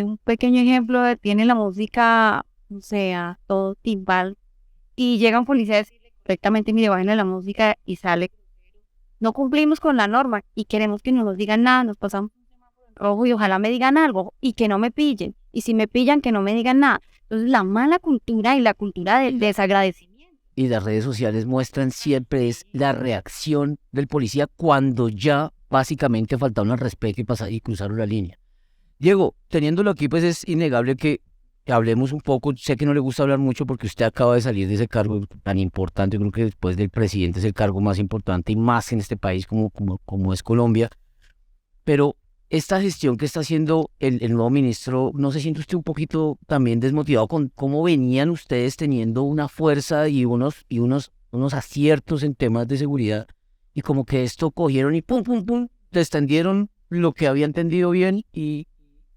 Un pequeño ejemplo, tiene la música, o sea, todo timbal, y llega un policía a decirle correctamente, mire, bájenle la música y sale. No cumplimos con la norma y queremos que no nos digan nada, nos pasamos un semáforo en rojo y ojalá me digan algo y que no me pillen. Y si me pillan, que no me digan nada. Entonces, la mala cultura y la cultura del desagradecimiento. Y las redes sociales muestran siempre es la reacción del policía cuando ya básicamente faltaron al respeto y cruzaron la línea. Diego, teniéndolo aquí, pues es innegable que hablemos un poco. Sé que no le gusta hablar mucho porque usted acaba de salir de ese cargo tan importante. Creo que después del presidente es el cargo más importante y más en este país como es Colombia. Pero esta gestión que está haciendo el nuevo ministro, ¿no se siente usted un poquito también desmotivado con cómo venían ustedes teniendo una fuerza y unos aciertos en temas de seguridad? Y como que esto cogieron y pum, descendieron lo que había entendido bien. ¿Y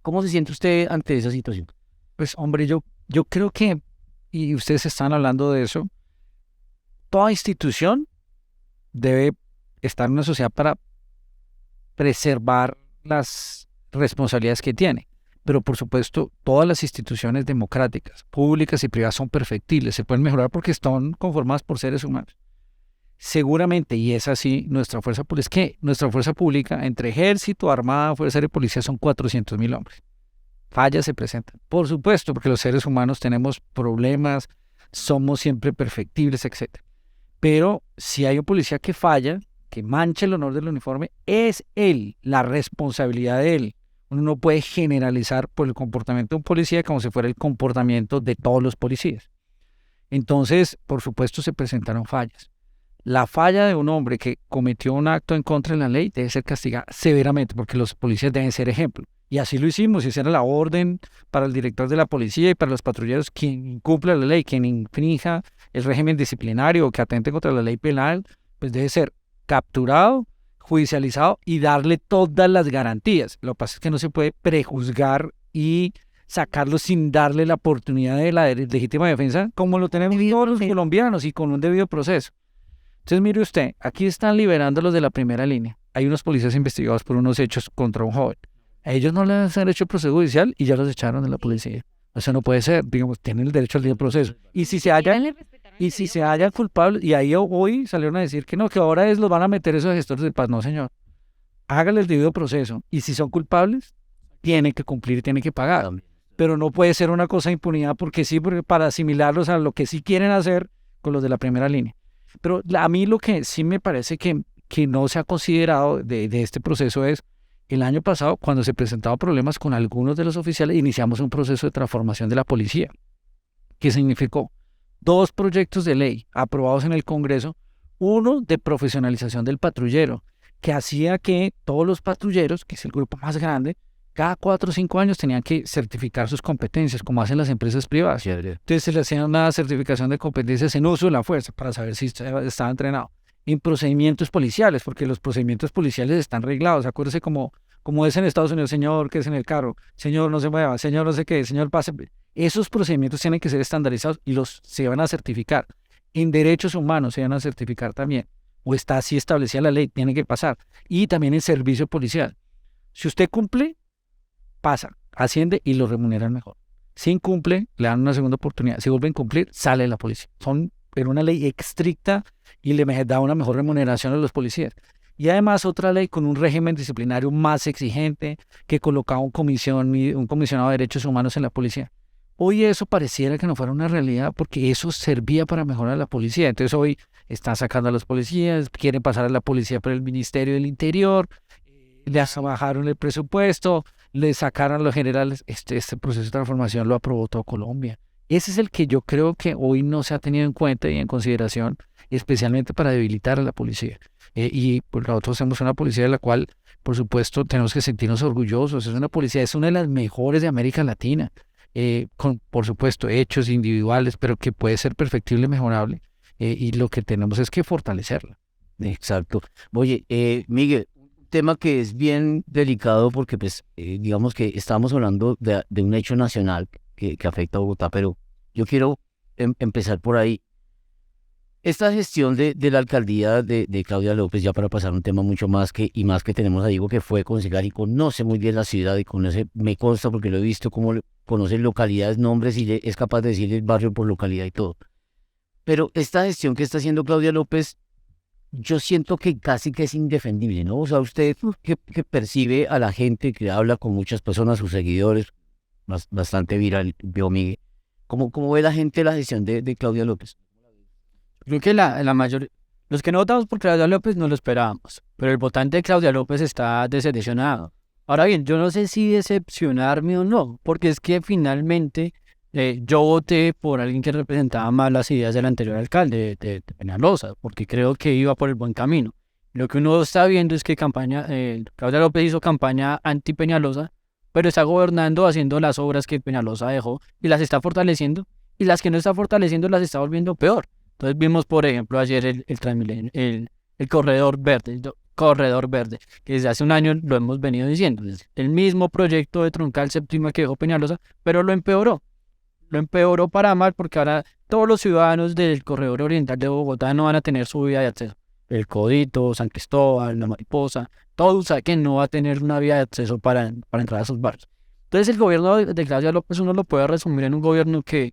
cómo se siente usted ante esa situación? Pues hombre, yo creo que, y ustedes están hablando de eso, toda institución debe estar en una sociedad para preservar las responsabilidades que tiene. Pero por supuesto, todas las instituciones democráticas, públicas y privadas son perfectibles, se pueden mejorar porque están conformadas por seres humanos. Seguramente, y es así, nuestra fuerza pública, es que nuestra fuerza pública, entre ejército, armada, fuerza aérea y policía, son 400.000 hombres. Fallas se presentan, por supuesto, porque los seres humanos tenemos problemas, somos siempre perfectibles, etc. Pero si hay un policía que falla, que mancha el honor del uniforme, es él, la responsabilidad de él. Uno no puede generalizar por el comportamiento de un policía como si fuera el comportamiento de todos los policías. Entonces, por supuesto, se presentaron fallas. La falla de un hombre que cometió un acto en contra de la ley debe ser castigada severamente porque los policías deben ser ejemplo. Y así lo hicimos, esa era la orden para el director de la policía y para los patrulleros: quien incumpla la ley, quien infrinja el régimen disciplinario o que atente contra la ley penal, pues debe ser capturado, judicializado y darle todas las garantías. Lo que pasa es que no se puede prejuzgar y sacarlo sin darle la oportunidad de la legítima defensa, como lo tenemos todos los colombianos y con un debido proceso. Entonces, mire usted, aquí están liberando a los de la primera línea. Hay unos policías investigados por unos hechos contra un joven. A ellos no les han hecho proceso judicial y ya los echaron de la policía. Eso no puede ser, digamos, tienen el derecho al debido proceso. Y si se hallan culpables, y ahí hoy salieron a decir que no, que ahora los van a meter esos gestores de paz. No, señor. Hágale el debido proceso. Y si son culpables, tienen que cumplir, tienen que pagar. Pero no puede ser una cosa de impunidad porque para asimilarlos a lo que sí quieren hacer con los de la primera línea. Pero a mí lo que sí me parece que no se ha considerado de este proceso es: el año pasado, cuando se presentaban problemas con algunos de los oficiales, iniciamos un proceso de transformación de la policía, que significó 2 proyectos de ley aprobados en el Congreso, uno de profesionalización del patrullero, que hacía que todos los patrulleros, que es el grupo más grande, cada 4 o 5 años tenían que certificar sus competencias, como hacen las empresas privadas. Entonces se le hacía una certificación de competencias en uso de la fuerza para saber si estaba entrenado. En procedimientos policiales, porque los procedimientos policiales están reglados. Acuérdese como es en Estados Unidos: señor, que es en el carro, señor, no se mueva, señor, no sé qué, señor, pase. Esos procedimientos tienen que ser estandarizados y se van a certificar. En derechos humanos se van a certificar también, o está así establecida la ley, tiene que pasar. Y también en servicio policial. Si usted cumple, pasa, asciende y lo remuneran mejor. Si incumple, le dan una segunda oportunidad. Si vuelve a incumplir, sale de la policía. Son una ley estricta y le da una mejor remuneración a los policías. Y además otra ley con un régimen disciplinario más exigente, que colocaba un comisionado de derechos humanos en la policía. Hoy eso pareciera que no fuera una realidad porque eso servía para mejorar la policía. Entonces hoy están sacando a los policías, quieren pasar a la policía por el Ministerio del Interior, le bajaron el presupuesto, le sacaron a los generales. Este proceso de transformación lo aprobó toda Colombia. Ese es el que yo creo que hoy no se ha tenido en cuenta y en consideración, especialmente para debilitar a la policía. Y pues nosotros somos una policía de la cual, por supuesto, tenemos que sentirnos orgullosos. Es una de las mejores de América Latina, con, por supuesto, hechos individuales, pero que puede ser perfectible, mejorable. Y lo que tenemos es que fortalecerla. Exacto. Oye, Miguel, un tema que es bien delicado porque, pues, digamos que estamos hablando de un hecho nacional que afecta a Bogotá, pero yo quiero empezar por ahí. Esta gestión de la alcaldía de Claudia López, ya para pasar a un tema mucho más que tenemos a Diego, que fue concejal y conoce muy bien la ciudad y me consta porque lo he visto, cómo conoce localidades, nombres y es capaz de decirle barrio por localidad y todo. Pero esta gestión que está haciendo Claudia López, yo siento que casi que es indefendible, ¿no? O sea, usted que percibe a la gente, que habla con muchas personas, sus seguidores, bastante viral, veo Miguel. ¿Cómo ve la gente la gestión de Claudia López? Creo que la mayoría, los que no votamos por Claudia López no lo esperábamos, pero el votante de Claudia López está decepcionado. Ahora bien, yo no sé si decepcionarme o no, porque es que finalmente yo voté por alguien que representaba más las ideas del anterior alcalde de Peñalosa, porque creo que iba por el buen camino. Lo que uno está viendo es que Claudia López hizo campaña anti-Peñalosa, pero está gobernando haciendo las obras que Peñalosa dejó y las está fortaleciendo, y las que no está fortaleciendo las está volviendo peor. Entonces vimos, por ejemplo, ayer el Transmilenio, el corredor verde, que desde hace un año lo hemos venido diciendo. El mismo proyecto de troncal séptima que dejó Peñalosa, pero lo empeoró. Lo empeoró para mal porque ahora todos los ciudadanos del corredor oriental de Bogotá no van a tener su vía de acceso. El Codito, San Cristóbal, La Mariposa, todos saben que no va a tener una vía de acceso para entrar a esos barrios. Entonces el gobierno de Claudia López uno lo puede resumir en un gobierno que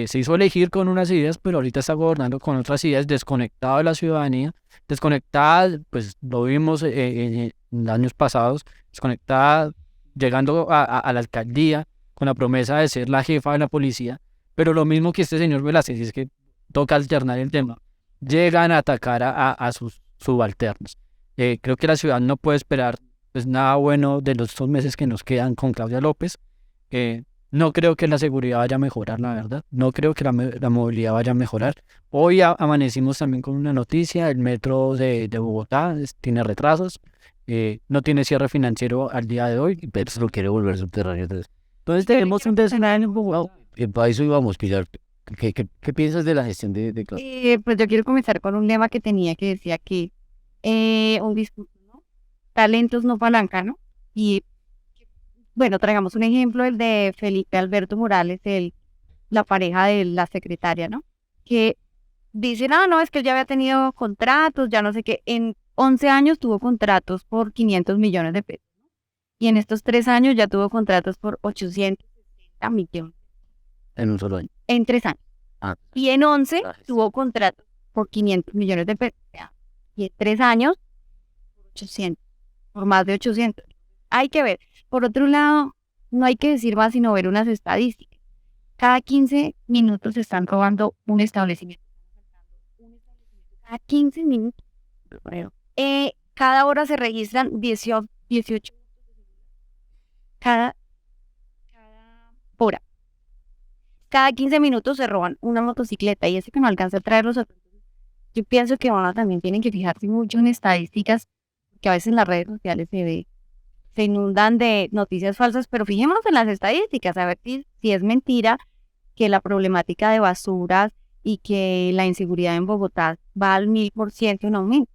se hizo elegir con unas ideas, pero ahorita está gobernando con otras ideas, desconectado de la ciudadanía, desconectada, pues lo vimos en años pasados, desconectada, llegando a la alcaldía con la promesa de ser la jefa de la policía, pero lo mismo que este señor Velázquez, es que toca alternar el tema. llegan a atacar a sus subalternos. Creo que la ciudad no puede esperar pues nada bueno de los 2 meses que nos quedan con Claudia López. No creo que la seguridad vaya a mejorar, la verdad. No creo que la movilidad vaya a mejorar. Hoy amanecimos también con una noticia: el metro de Bogotá tiene retrasos, no tiene cierre financiero al día de hoy. Y Petro lo quiere volver subterráneo. Entonces tenemos un escenario en Bogotá. Para eso íbamos, Pilar. ¿Qué piensas de la gestión de Claudia? Pues yo quiero comenzar con un lema que tenía que decía que un discurso, ¿no? Talentos no palanca, ¿no? Y bueno, traigamos un ejemplo, el de Felipe Alberto Morales, la pareja de la secretaria, ¿no? Que dicen, no, es que él ya había tenido contratos, ya no sé qué. En 11 años tuvo contratos por 500 millones de pesos, ¿no? Y en estos 3 años ya tuvo contratos por 860 millones. En un solo año. En 3 años. Ah. Y en 11 tuvo contratos por 500 millones de pesos. O sea, y en 3 años, por 800, por más de 800. Hay que ver. Por otro lado, no hay que decir más sino ver unas estadísticas. Cada 15 minutos se están robando un establecimiento. Cada 15 minutos. Cada hora se registran 18 cada hora. Cada 15 minutos se roban una motocicleta y ese que no alcanza a traer los otros. Yo pienso que también tienen que fijarse mucho en estadísticas, que a veces en las redes sociales se inundan de noticias falsas, pero fijémonos en las estadísticas, a ver si es mentira que la problemática de basuras y que la inseguridad en Bogotá va al 1000% en aumento.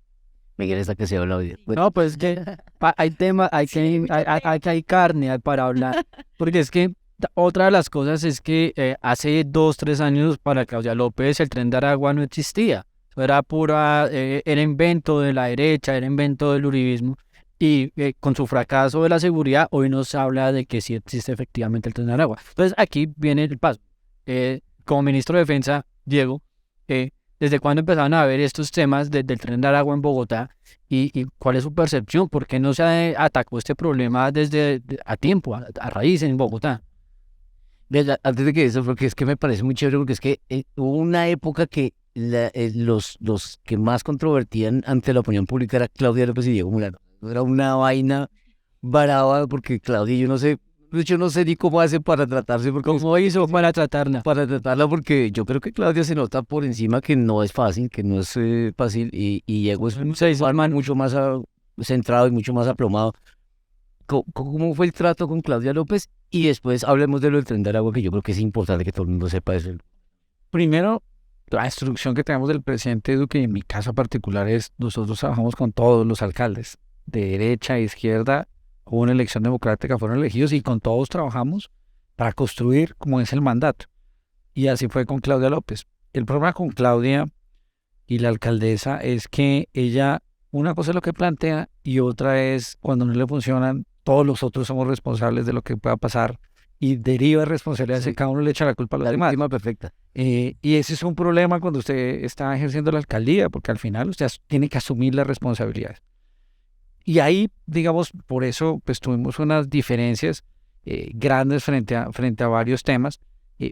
Miguel está que se habla hoy. No, pues es que hay temas, hay carne para hablar, porque es que otra de las cosas es que hace 2-3 años para Claudia López el Tren de Aragua no existía. Eso era era invento de la derecha, era invento del uribismo. Y con su fracaso de la seguridad, hoy nos habla de que sí existe efectivamente el Tren de Aragua. Entonces aquí viene el paso. Como ministro de Defensa, Diego, ¿desde cuándo empezaron a ver estos temas del Tren de Aragua en Bogotá? ¿Y cuál es su percepción? ¿Por qué no se atacó este problema desde a tiempo, a raíz en Bogotá? Antes de que eso, porque es que me parece muy chévere, porque es que hubo una época que los que más controvertían ante la opinión pública era Claudia López y Diego Mulano. Era una vaina brava, porque Claudia, yo no sé ni cómo hace para tratarse, porque ¿Cómo hizo para tratarla? Para tratarla, porque yo creo que Claudia se nota por encima que no es fácil, fácil, y Diego es mucho más centrado y mucho más aplomado. ¿Cómo fue el trato con Claudia López? Y después hablemos de lo del Tren de Aragua, que yo creo que es importante que todo el mundo sepa eso. Primero, la instrucción que tenemos del presidente Duque, y en mi caso particular, es: nosotros trabajamos con todos los alcaldes, de derecha, izquierda. Hubo una elección democrática, fueron elegidos, y con todos trabajamos para construir como es el mandato. Y así fue con Claudia López. El problema con Claudia y la alcaldesa es que ella, una cosa es lo que plantea y otra es cuando no le funcionan, todos los otros somos responsables de lo que pueda pasar y deriva responsabilidades, cada uno le echa la culpa a los demás. La perfecta. Y ese es un problema cuando usted está ejerciendo la alcaldía, porque al final usted tiene que asumir las responsabilidades. Y ahí, digamos, por eso pues tuvimos unas diferencias grandes frente a varios temas,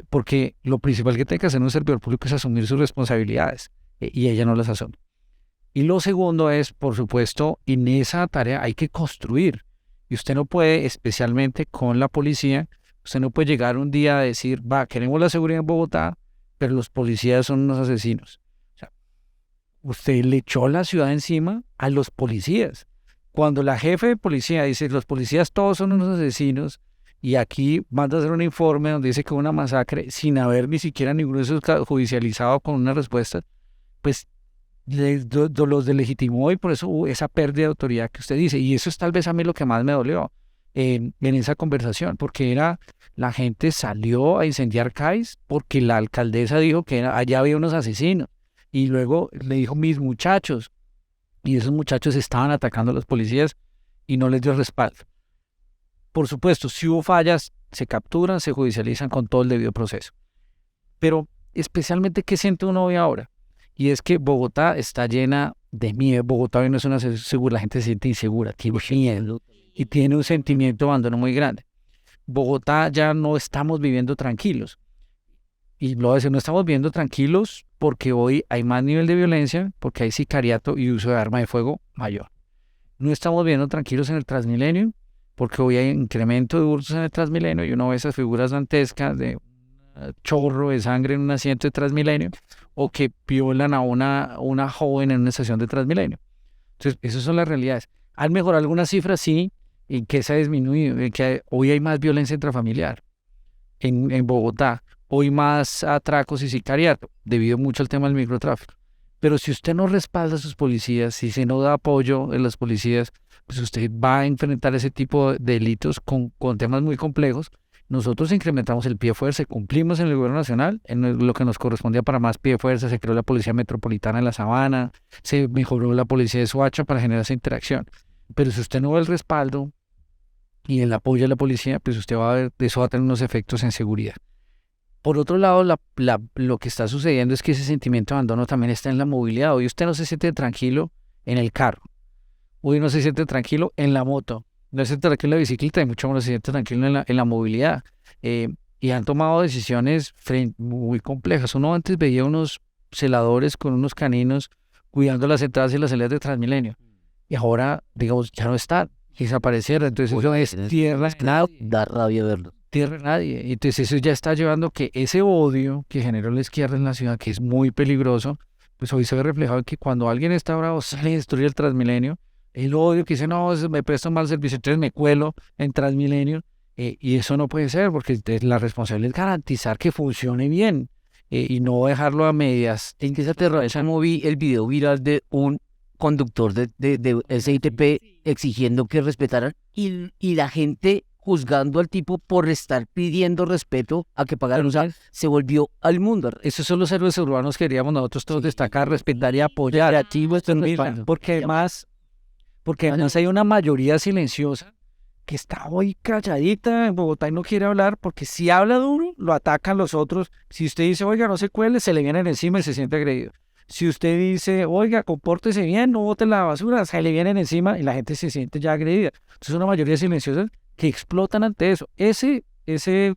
porque lo principal que tiene que hacer un servidor público es asumir sus responsabilidades, y ella no las asume. Y lo segundo es, por supuesto, en esa tarea hay que construir. Y usted no puede, especialmente con la policía, usted no puede llegar un día a decir, queremos la seguridad en Bogotá, pero los policías son unos asesinos. O sea, usted le echó la ciudad encima a los policías. Cuando la jefe de policía dice, los policías todos son unos asesinos, y aquí manda a hacer un informe donde dice que hubo una masacre sin haber ni siquiera ninguno de esos judicializado con una respuesta, pues los delegitimó, y por eso hubo esa pérdida de autoridad que usted dice. Y eso es tal vez a mí lo que más me dolió en esa conversación, porque la gente salió a incendiar CAIS porque la alcaldesa dijo que allá había unos asesinos, y luego le dijo mis muchachos, y esos muchachos estaban atacando a los policías y no les dio respaldo. Por supuesto, si hubo fallas, se capturan, se judicializan con todo el debido proceso. Pero especialmente, ¿qué siente uno hoy ahora? Y es que Bogotá está llena de miedo. Bogotá hoy no es una segura, la gente se siente insegura, tiene miedo y tiene un sentimiento de abandono muy grande. Bogotá ya no estamos viviendo tranquilos. y lo voy a decir, no estamos viendo tranquilos porque hoy hay más nivel de violencia, porque hay sicariato y uso de arma de fuego mayor. No estamos viendo tranquilos en el Transmilenio, porque hoy hay incremento de hurtos en el Transmilenio y uno ve esas figuras dantescas de un chorro de sangre en un asiento de Transmilenio o que violan a una joven en una estación de Transmilenio. Entonces, esas son las realidades. ¿Han mejorado algunas cifras? Sí, y que se ha disminuido, en que hoy hay más violencia intrafamiliar en Bogotá, hoy más atracos y sicariato, debido mucho al tema del microtráfico. Pero si usted no respalda a sus policías, si se no da apoyo en las policías, pues usted va a enfrentar ese tipo de delitos con temas muy complejos. Nosotros incrementamos el pie de fuerza, cumplimos en el gobierno nacional, en lo que nos correspondía para más pie de fuerza, se creó la Policía Metropolitana en la Sabana, se mejoró la Policía de Soacha para generar esa interacción. Pero si usted no ve el respaldo y el apoyo a la policía, pues usted va a ver, eso va a tener unos efectos en seguridad. Por otro lado, lo que está sucediendo es que ese sentimiento de abandono también está en la movilidad. Hoy usted no se siente tranquilo en el carro, hoy no se siente tranquilo en la moto, no se siente tranquilo en la bicicleta y mucho menos se siente tranquilo en la movilidad. Y han tomado decisiones muy complejas. Uno antes veía unos celadores con unos caninos cuidando las entradas y las salidas de Transmilenio. Y ahora, digamos, ya no están, desaparecieron. Entonces eso es tierra de nadie. Da rabia verlo. Tierra de nadie. Entonces eso ya está llevando que ese odio que generó la izquierda en la ciudad, que es muy peligroso, pues hoy se ve reflejado en que cuando alguien está bravo sale y destruye el Transmilenio, el odio que dice, no, me presto mal servicio, entonces me cuelo en Transmilenio, y eso no puede ser, porque la responsabilidad es garantizar que funcione bien, y no dejarlo a medias. En que esa terroreza no vi el video viral de un conductor de SITP exigiendo que respetaran y la gente juzgando al tipo por estar pidiendo respeto a que pagaran. O sea, se volvió al mundo. Esos son los héroes urbanos que queríamos nosotros todos destacar, respetar y apoyar. Porque además hay una mayoría silenciosa que está hoy calladita en Bogotá y no quiere hablar, porque si habla duro, lo atacan los otros. Si usted dice, oiga, no se cuele, se le vienen encima y se siente agredido. Si usted dice, oiga, compórtese bien, no bote la basura, se le vienen encima y la gente se siente ya agredida. Entonces una mayoría silenciosa que explotan ante eso. Ese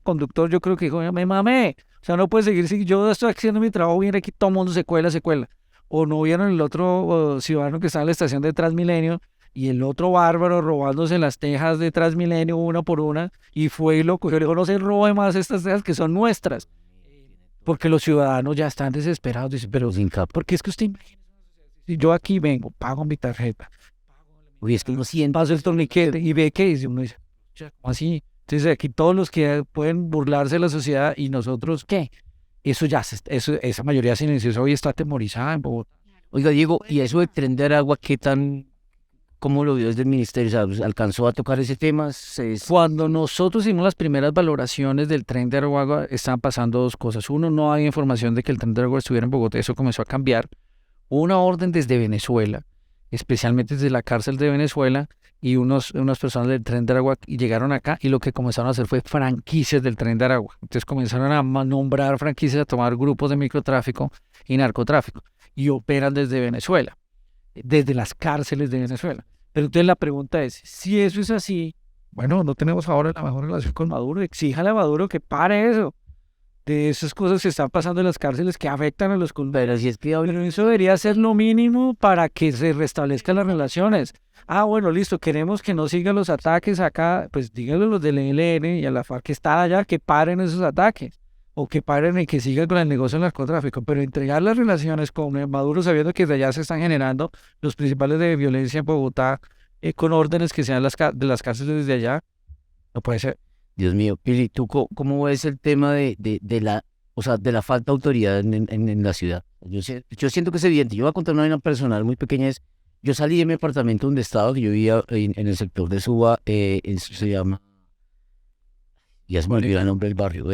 conductor yo creo que dijo, me mamé. O sea, no puede seguir, si yo estoy haciendo mi trabajo bien, aquí todo el mundo se cuela. O no vieron el otro ciudadano que estaba en la estación de Transmilenio y el otro bárbaro robándose las tejas de Transmilenio una por una y fue y lo cogió. Le dijo, no se robe más estas tejas que son nuestras. Porque los ciudadanos ya están desesperados. Dicen, pero porque es que usted imagina, si yo aquí vengo, pago mi tarjeta, Uy, es que uno siente. paso el torniquete y ve que dice, uno dice, ¿cómo así? Entonces aquí todos los que pueden burlarse de la sociedad y nosotros, ¿qué? Eso ya, esa mayoría silenciosa hoy está atemorizada en Bogotá. Oiga, Diego, ¿y eso de Tren de Aragua qué tan, cómo lo vio desde el ministerio? O sea, ¿alcanzó a tocar ese tema? Cuando nosotros hicimos las primeras valoraciones del Tren de Aragua, estaban pasando dos cosas. Uno, no había información de que el Tren de Aragua estuviera en Bogotá, eso comenzó a cambiar. Una orden desde Venezuela, especialmente desde la cárcel de Venezuela, y unas personas del Tren de Aragua llegaron acá y lo que comenzaron a hacer fue franquicias del Tren de Aragua. Entonces comenzaron a nombrar franquicias, a tomar grupos de microtráfico y narcotráfico y operan desde Venezuela, desde las cárceles de Venezuela. Pero entonces la pregunta es, si eso es así, bueno, no tenemos ahora la mejor relación con Maduro, exíjale a Maduro que pare eso, de esas cosas que están pasando en las cárceles que afectan a los colombianos. Pero si es que Pero eso debería ser lo mínimo para que se restablezcan las relaciones. Ah, bueno, listo, queremos que no sigan los ataques acá, pues díganle a los del ELN y a la FARC que están allá que paren esos ataques, o que paren y que sigan con el negocio del narcotráfico, pero entregar las relaciones con Maduro sabiendo que desde allá se están generando los principales de violencia en Bogotá, con órdenes que sean de las cárceles desde allá, no puede ser. Dios mío, Pili, ¿tú cómo ves el tema de la, o sea, de la falta de autoridad en la ciudad? Yo siento que es evidente. Yo voy a contar una vaina personal muy pequeña. Yo salí de mi apartamento donde estaba, que yo vivía en el sector de Suba, eso se llama, ya se me olvidó el nombre del barrio.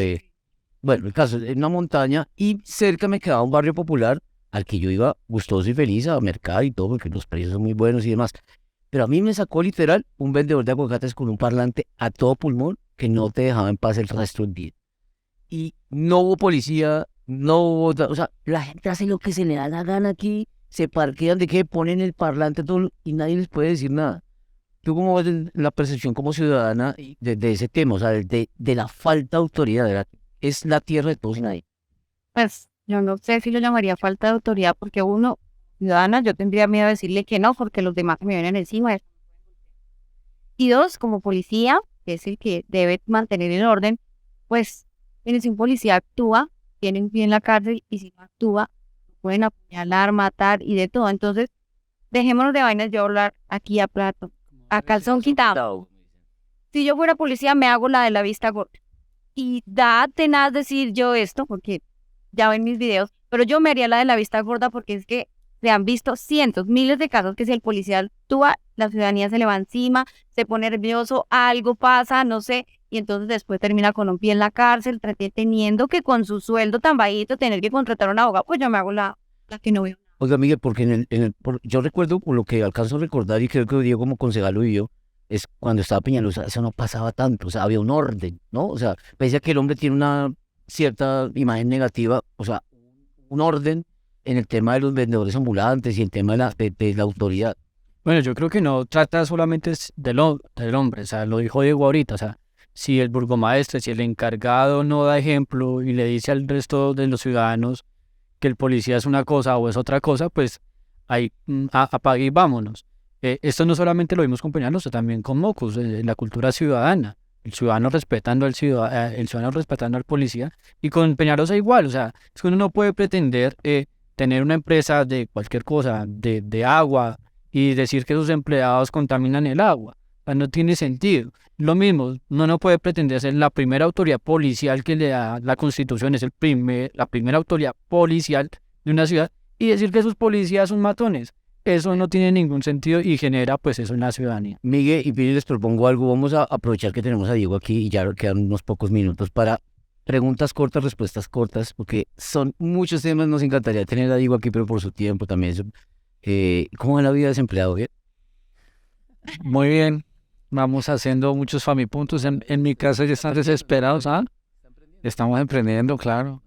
Bueno, el caso es en una montaña y cerca me quedaba un barrio popular al que yo iba gustoso y feliz a mercado y todo, porque los precios son muy buenos y demás. Pero a mí me sacó literal un vendedor de aguacates con un parlante a todo pulmón que no te dejaba en paz el resto del día. Y no hubo policía, no hubo, o sea, la gente hace lo que se le da la gana aquí, se parquean de que ponen el parlante todo, y nadie les puede decir nada. ¿Tú cómo ves la percepción como ciudadana de ese tema? O sea, de la falta de autoridad, ¿verdad? Es la tierra de todos y nadie. Pues yo no sé si lo llamaría falta de autoridad, porque uno, ciudadana, yo tendría miedo de decirle que no, porque los demás me vienen encima. Y dos, como policía, que es el que debe mantener el orden, pues, si un policía actúa, tienen bien la cárcel, y si no actúa, pueden apuñalar, matar y de todo. Entonces, dejémonos de vainas, yo hablar aquí a plato, a calzón quitado. Si yo fuera policía, me hago la de la vista gorda. Y da tenaz decir yo esto, porque ya ven mis videos, pero yo me haría la de la vista gorda porque es que se han visto cientos, miles de casos que si el policía actúa, la ciudadanía se le va encima, se pone nervioso, algo pasa, no sé, y entonces después termina con un pie en la cárcel, teniendo que con su sueldo tan bajito tener que contratar a un abogado. Pues yo me hago la que no veo. Oiga, Miguel, porque yo recuerdo, por lo que alcanzo a recordar, y creo que Diego como concejal lo vivió, es cuando estaba Peñalosa, eso no pasaba tanto, o sea, había un orden, ¿no? O sea, pese a que el hombre tiene una cierta imagen negativa, o sea, un orden en el tema de los vendedores ambulantes y el tema de la autoridad. Bueno, yo creo que no trata solamente del hombre, o sea, lo dijo Diego ahorita, o sea, si el burgomaestre, si el encargado no da ejemplo y le dice al resto de los ciudadanos que el policía es una cosa o es otra cosa, pues ahí apague y vámonos. Esto no solamente lo vimos con Peñalosa, también con Mocus, en la cultura ciudadana, el ciudadano respetando el ciudadano respetando al policía, y con Peñalosa igual, o sea, es que uno no puede pretender tener una empresa de cualquier cosa, de agua, y decir que sus empleados contaminan el agua. O sea, no tiene sentido. Lo mismo, uno no puede pretender ser la primera autoridad policial que le da la Constitución, es la primera autoridad policial de una ciudad, y decir que sus policías son matones. Eso no tiene ningún sentido y genera pues eso en la ciudadanía. Miguel y Pili, les propongo algo. Vamos a aprovechar que tenemos a Diego aquí y ya quedan unos pocos minutos para preguntas cortas, respuestas cortas, porque son muchos temas. Nos encantaría tener a Diego aquí, pero por su tiempo también. ¿Cómo va la vida de desempleado? ¿Bien? Muy bien, vamos haciendo muchos famipuntos. En mi casa ya están desesperados, ¿ah? Estamos emprendiendo, claro.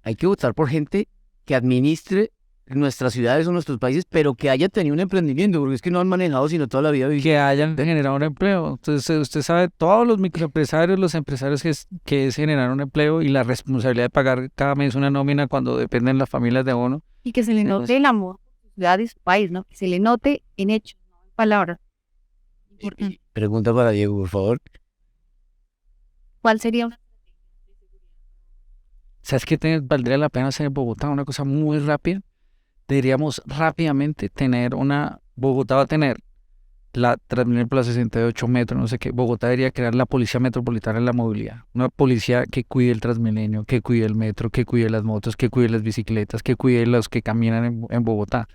Hay que votar por gente que administre nuestras ciudades o nuestros países, pero que haya tenido un emprendimiento, porque es que no han manejado sino toda la vida. Que hayan generado un empleo. Entonces, usted sabe, todos los microempresarios, los empresarios que es generar un empleo y la responsabilidad de pagar cada mes una nómina cuando dependen las familias de uno. Y que se le note el amor por su ciudad y su país, ¿no? Que se le note en hechos, no en palabras. Pregunta para Diego, por favor. ¿Cuál sería una? ¿Sabes qué valdría la pena hacer en Bogotá? Una cosa muy rápida. Deberíamos rápidamente Bogotá va a tener la Transmilenio por la 68 metros, no sé qué. Bogotá debería crear la Policía Metropolitana en la Movilidad. Una policía que cuide el Transmilenio, que cuide el metro, que cuide las motos, que cuide las bicicletas, que cuide los que caminan en Bogotá.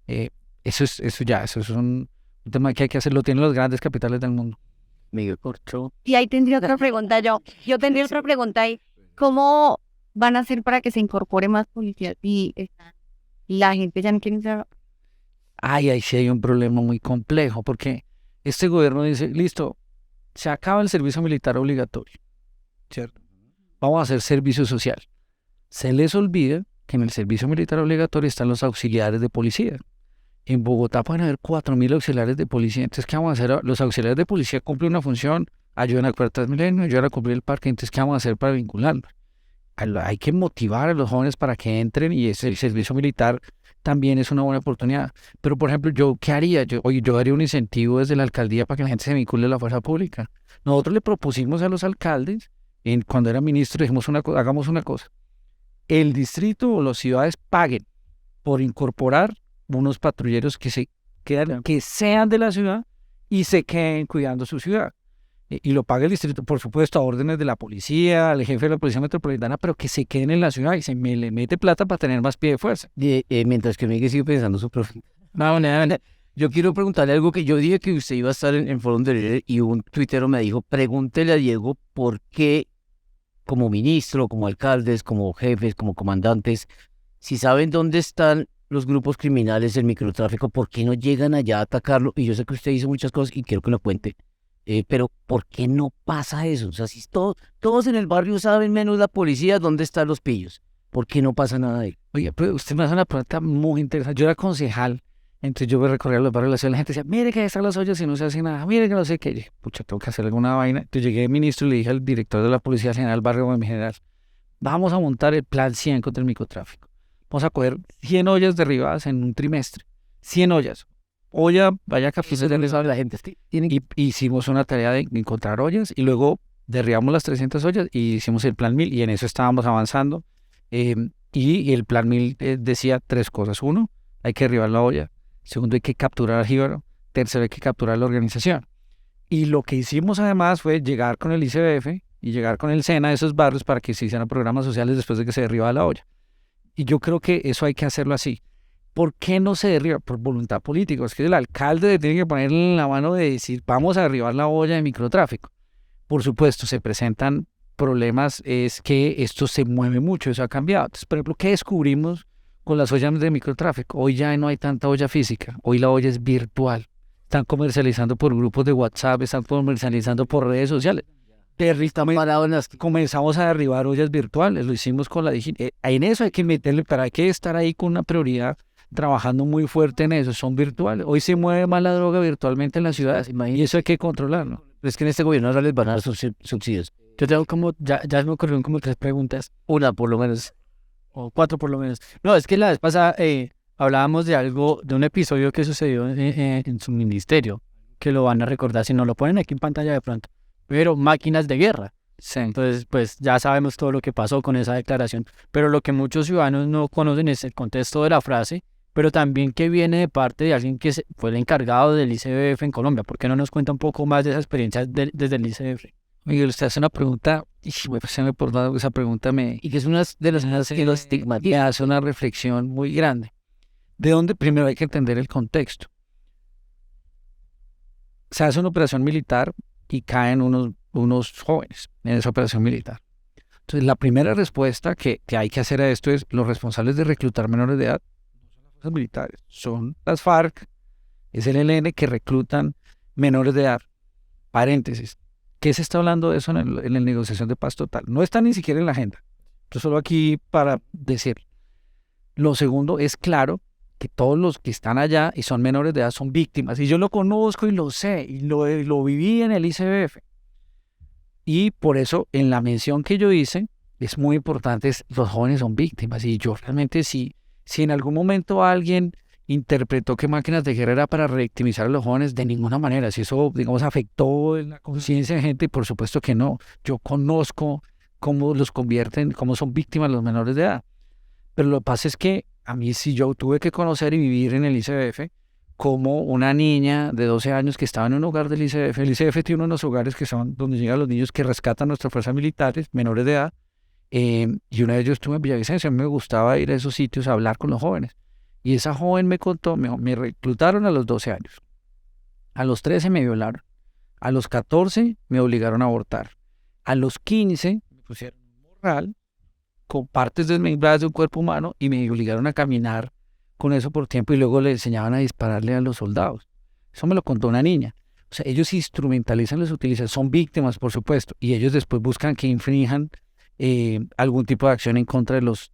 Eso es un tema que hay que hacer, lo tienen los grandes capitales del mundo. Miguel Corcho. Y ahí tendría otra pregunta yo tendría otra pregunta ahí. ¿Cómo van a hacer para que se incorpore más policías y la gente ya no quiere ser? Ahí sí hay un problema muy complejo, porque este gobierno dice, listo, se acaba el servicio militar obligatorio, ¿cierto? Vamos a hacer servicio social. Se les olvida que en el servicio militar obligatorio están los auxiliares de policía. En Bogotá pueden haber 4.000 auxiliares de policía. Entonces, ¿qué vamos a hacer? Los auxiliares de policía cumplen una función, ayudan a cuidar Transmilenio, ayudan a cumplir el parque. Entonces, ¿qué vamos a hacer para vincularlos? Hay que motivar a los jóvenes para que entren, y el servicio militar también es una buena oportunidad. Pero, por ejemplo, ¿yo qué haría? Yo haría un incentivo desde la alcaldía para que la gente se vincule a la fuerza pública. Nosotros le propusimos a los alcaldes, cuando era ministro, dijimos hagamos una cosa. El distrito o las ciudades paguen por incorporar unos patrulleros que sean de la ciudad y se queden cuidando su ciudad. Y lo paga el distrito, por supuesto, a órdenes de la policía, al jefe de la Policía Metropolitana, pero que se queden en la ciudad y le mete plata para tener más pie de fuerza. Mientras que Miguel sigue pensando su profe. No, yo quiero preguntarle algo que yo dije que usted iba a estar en Foro de Líder, y un tuitero me dijo, pregúntele a Diego por qué, como ministro, como alcaldes, como jefes, como comandantes, si saben dónde están los grupos criminales del microtráfico, ¿por qué no llegan allá a atacarlo? Y yo sé que usted hizo muchas cosas y quiero que lo cuente. Pero ¿por qué no pasa eso? O sea, si todos en el barrio saben, menos la policía, dónde están los pillos. ¿Por qué no pasa nada ahí? Oye, pero usted me hace una pregunta muy interesante. Yo era concejal, entonces yo voy a recorrer los barrios de la ciudad. La gente decía, mire que ahí están las ollas y no se hace nada. Mire que no sé qué. Pucha, tengo que hacer alguna vaina. Entonces llegué de ministro y le dije al director de la Policía General del barrio, en general, vamos a montar el plan 100 contra el microtráfico. Vamos a coger 100 ollas derribadas en un trimestre. 100 ollas. Olla, vaya capítulo de la gente. y hicimos una tarea de encontrar ollas y luego derribamos las 300 ollas y hicimos el plan 1000 y en eso estábamos avanzando. Y el plan 1000 decía 3 cosas. 1, hay que derribar la olla. 2, hay que capturar al jíbaro. 3, hay que capturar la organización. Y lo que hicimos además fue llegar con el ICBF y llegar con el SENA a esos barrios para que se hicieran programas sociales después de que se derribaba la olla. Y yo creo que eso hay que hacerlo así. ¿Por qué no se derriba? Por voluntad política. Es que el alcalde tiene que ponerle en la mano de decir, vamos a derribar la olla de microtráfico. Por supuesto, se presentan problemas, es que esto se mueve mucho, eso ha cambiado. Entonces, por ejemplo, ¿qué descubrimos con las ollas de microtráfico? Hoy ya no hay tanta olla física, hoy la olla es virtual. Están comercializando por grupos de WhatsApp, están comercializando por redes sociales. Comenzamos a derribar ollas virtuales, lo hicimos con la digital. En eso hay que meterle, pero hay que estar ahí con una prioridad, trabajando muy fuerte en eso. Son virtuales. Hoy se mueve más la droga virtualmente en las ciudades y eso hay que controlarlo. Es que en este gobierno ahora les van a dar subsidios. Yo tengo como, ya me ocurrieron como 3 preguntas, Una por lo menos. o 4 por lo menos. No, es que la vez pasada hablábamos de algo, de un episodio que sucedió en su ministerio, que lo van a recordar si no lo ponen aquí en pantalla de pronto. Pero máquinas de guerra. Sí. Entonces, pues ya sabemos todo lo que pasó con esa declaración. Pero lo que muchos ciudadanos no conocen es el contexto de la frase, pero también que viene de parte de alguien que fue el encargado del ICBF en Colombia. ¿Por qué no nos cuenta un poco más de esa experiencia desde el ICBF? Miguel, usted hace una pregunta, y se me por dado esa pregunta Y que es una de las cosas que lo estigmatiza. me hace una reflexión muy grande. ¿De dónde? Primero hay que entender el contexto. Se hace una operación militar y caen unos jóvenes en esa operación militar. Entonces, la primera respuesta que hay que hacer a esto es: los responsables de reclutar menores de edad no son las fuerzas militares, son las FARC, es el ELN que reclutan menores de edad. Paréntesis. ¿Qué se está hablando de eso en la negociación de paz total? No está ni siquiera en la agenda. Yo solo aquí para decir. Lo segundo, es claro que todos los que están allá y son menores de edad son víctimas. Y yo lo conozco y lo sé, y lo viví en el ICBF. Y por eso, en la mención que yo hice, es muy importante, los jóvenes son víctimas. Y yo realmente si en algún momento alguien interpretó que máquinas de guerra era para revictimizar a los jóvenes, de ninguna manera. Si eso, digamos, afectó la conciencia de gente, por supuesto que no. Yo conozco cómo los convierten, cómo son víctimas los menores de edad. Pero lo que pasa es que a mí sí yo tuve que conocer y vivir en el ICBF como una niña de 12 años que estaba en un hogar del ICBF. El ICBF tiene unos hogares que son donde llegan los niños que rescatan nuestras fuerzas militares, menores de edad. Y uno de ellos estuvo en Villavicencio. A mí me gustaba ir a esos sitios a hablar con los jóvenes. Y esa joven me contó, me reclutaron a los 12 años. A los 13 me violaron. A los 14 me obligaron a abortar. A los 15 me pusieron un morral con partes desmembradas de un cuerpo humano y me obligaron a caminar con eso por tiempo y luego le enseñaban a dispararle a los soldados. Eso me lo contó una niña. O sea, ellos instrumentalizan, los utilizan, son víctimas, por supuesto, y ellos después buscan que infrinjan algún tipo de acción en contra de los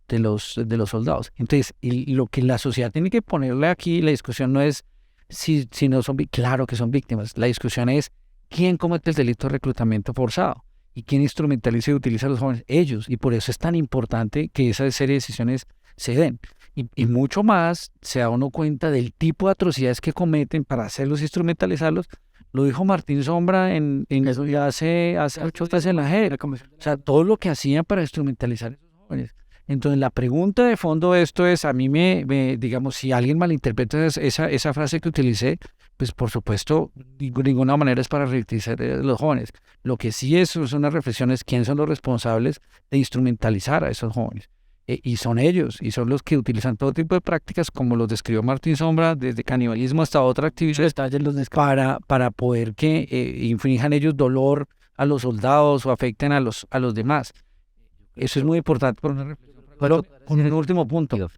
soldados. Entonces, y lo que la sociedad tiene que ponerle aquí, la discusión no es si no son víctimas, claro que son víctimas. La discusión es quién comete el delito de reclutamiento forzado y quién instrumentaliza y utiliza a los jóvenes, ellos. Y por eso es tan importante que esa serie de decisiones se den. Y mucho más se da uno cuenta del tipo de atrocidades que cometen para hacerlos, instrumentalizarlos. Lo dijo Martín Sombra en eso ya hace 8 días en la JEP. O sea, todo lo que hacían para instrumentalizar a esos jóvenes. Entonces, la pregunta de fondo de esto es, a mí digamos, si alguien malinterpreta esa frase que utilicé, pues por supuesto, de ninguna manera es para revictimizar a los jóvenes. Lo que sí es una reflexión es quién son los responsables de instrumentalizar a esos jóvenes. Y son ellos, y son los que utilizan todo tipo de prácticas, como los describió Martín Sombra, desde canibalismo hasta otra actividad, para poder que infrinjan ellos dolor a los soldados o afecten a los demás. Eso es muy importante por una reflexión. Pero con un último punto,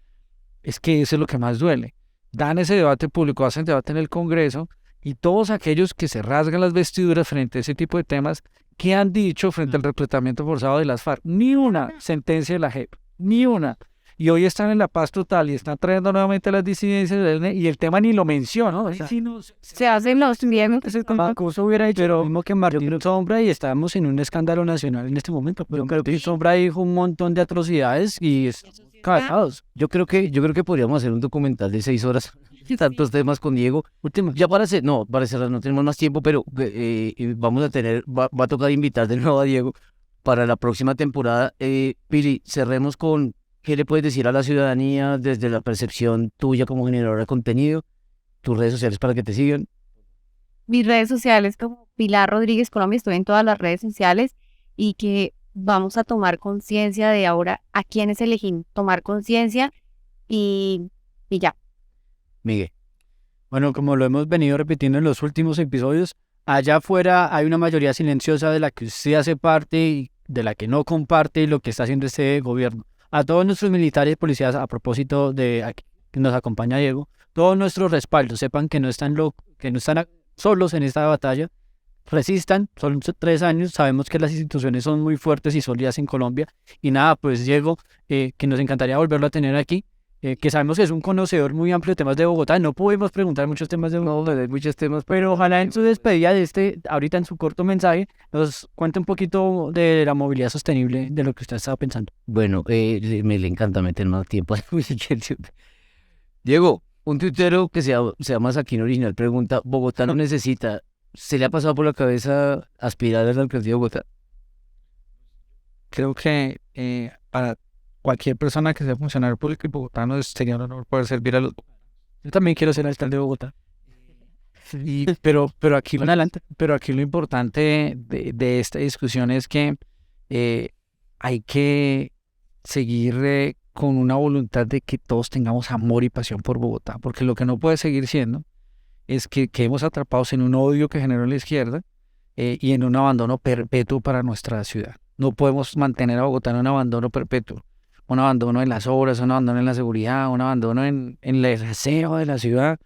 es que eso es lo que más duele. Dan ese debate público, hacen debate en el Congreso, y todos aquellos que se rasgan las vestiduras frente a ese tipo de temas, ¿qué han dicho frente al reclutamiento forzado de las FARC? Ni una sentencia de la JEP. Ni una. y hoy están en la paz total y están trayendo nuevamente las disidencias y el tema ni lo menciona, ¿no? Sí, no, Se hacen los bien. Marcos hubiera dicho lo mismo que Martín Sombra y estábamos en un escándalo nacional en este momento. Pero Martín Sombra dijo un montón de atrocidades y cagados. Yo creo que podríamos hacer un documental de 6 horas. Tantos temas con Diego. Ya para cerrar, no tenemos más tiempo, pero vamos a va a tocar invitar de nuevo a Diego para la próxima temporada. Pili, cerremos con qué le puedes decir a la ciudadanía desde la percepción tuya como generadora de contenido, tus redes sociales para que te sigan. Mis redes sociales como Pilar Rodríguez Colombia, estoy en todas las redes sociales y que vamos a tomar conciencia de ahora a quiénes elegimos, tomar conciencia y ya. Miguel. Bueno, como lo hemos venido repitiendo en los últimos episodios, allá afuera hay una mayoría silenciosa de la que usted hace parte y de la que no comparte lo que está haciendo este gobierno. A todos nuestros militares y policías, a propósito de aquí, que nos acompaña Diego, todos nuestros respaldos, sepan que no están solos en esta batalla, resistan, son 3 años, sabemos que las instituciones son muy fuertes y sólidas en Colombia, y nada, pues Diego, que nos encantaría volverlo a tener aquí, que sabemos que es un conocedor muy amplio de temas de Bogotá, no pudimos preguntar muchos temas de Bogotá, Hay muchos temas, pero ojalá en su despedida ahorita en su corto mensaje, nos cuente un poquito de la movilidad sostenible, de lo que usted estaba pensando. bueno, me le encanta meter más tiempo. Diego, un tuitero que se llama Saquín Original pregunta, ¿Bogotá no necesita? ¿Se le ha pasado por la cabeza aspirar a la alcaldía de Bogotá? Creo que para cualquier persona que sea funcionario público y bogotano sería un honor poder servir a los... Yo también quiero ser alcalde de Bogotá. Pero aquí lo importante de esta discusión es que hay que seguir con una voluntad de que todos tengamos amor y pasión por Bogotá, porque lo que no puede seguir siendo es que quedemos atrapados en un odio que generó la izquierda y en un abandono perpetuo para nuestra ciudad. No podemos mantener a Bogotá en un abandono perpetuo, un abandono en las obras, un abandono en la seguridad, un abandono en el aseo de la ciudad,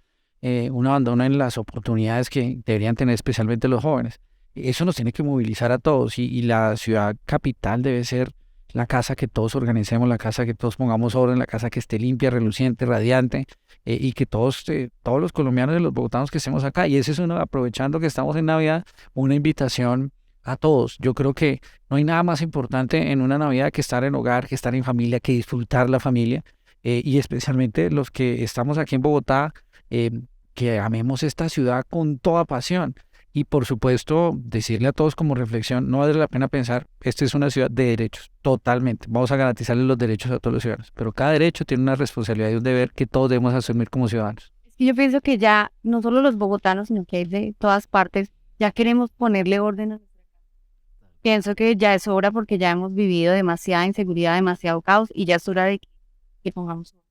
un abandono en las oportunidades que deberían tener especialmente los jóvenes. Eso nos tiene que movilizar a todos y la ciudad capital debe ser la casa que todos organicemos, la casa que todos pongamos orden, la casa que esté limpia, reluciente, radiante y que todos los colombianos y los bogotanos que estemos acá. Y eso es aprovechando que estamos en Navidad, una invitación a todos. Yo creo que no hay nada más importante en una Navidad que estar en hogar, que estar en familia, que disfrutar la familia y especialmente los que estamos aquí en Bogotá, que amemos esta ciudad con toda pasión. Y por supuesto, decirle a todos como reflexión, no vale la pena pensar, esta es una ciudad de derechos, totalmente. Vamos a garantizarle los derechos a todos los ciudadanos, pero cada derecho tiene una responsabilidad y un deber que todos debemos asumir como ciudadanos. Yo pienso que ya no solo los bogotanos, sino que hay de todas partes, ya queremos ponerle orden a nuestra casa. Pienso que ya es hora porque ya hemos vivido demasiada inseguridad, demasiado caos y ya es hora de que pongamos orden.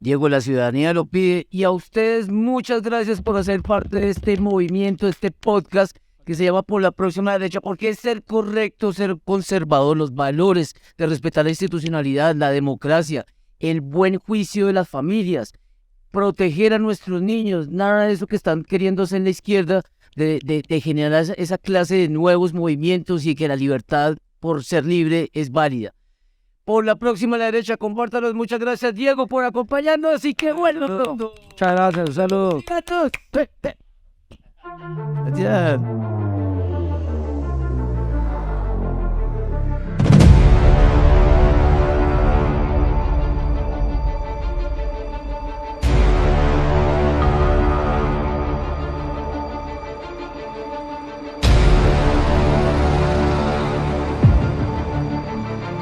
Diego, la ciudadanía lo pide y a ustedes muchas gracias por hacer parte de este movimiento, de este podcast que se llama Por la Próxima Derecha, porque es ser correcto, ser conservador, los valores de respetar la institucionalidad, la democracia, el buen juicio de las familias, proteger a nuestros niños, nada de eso que están queriendo hacer en la izquierda, de generar esa clase de nuevos movimientos y que la libertad por ser libre es válida. Por la Próxima a la Derecha, compártanos. Muchas gracias, Diego, por acompañarnos. Y qué bueno. Muchas gracias, saludos. Gracias.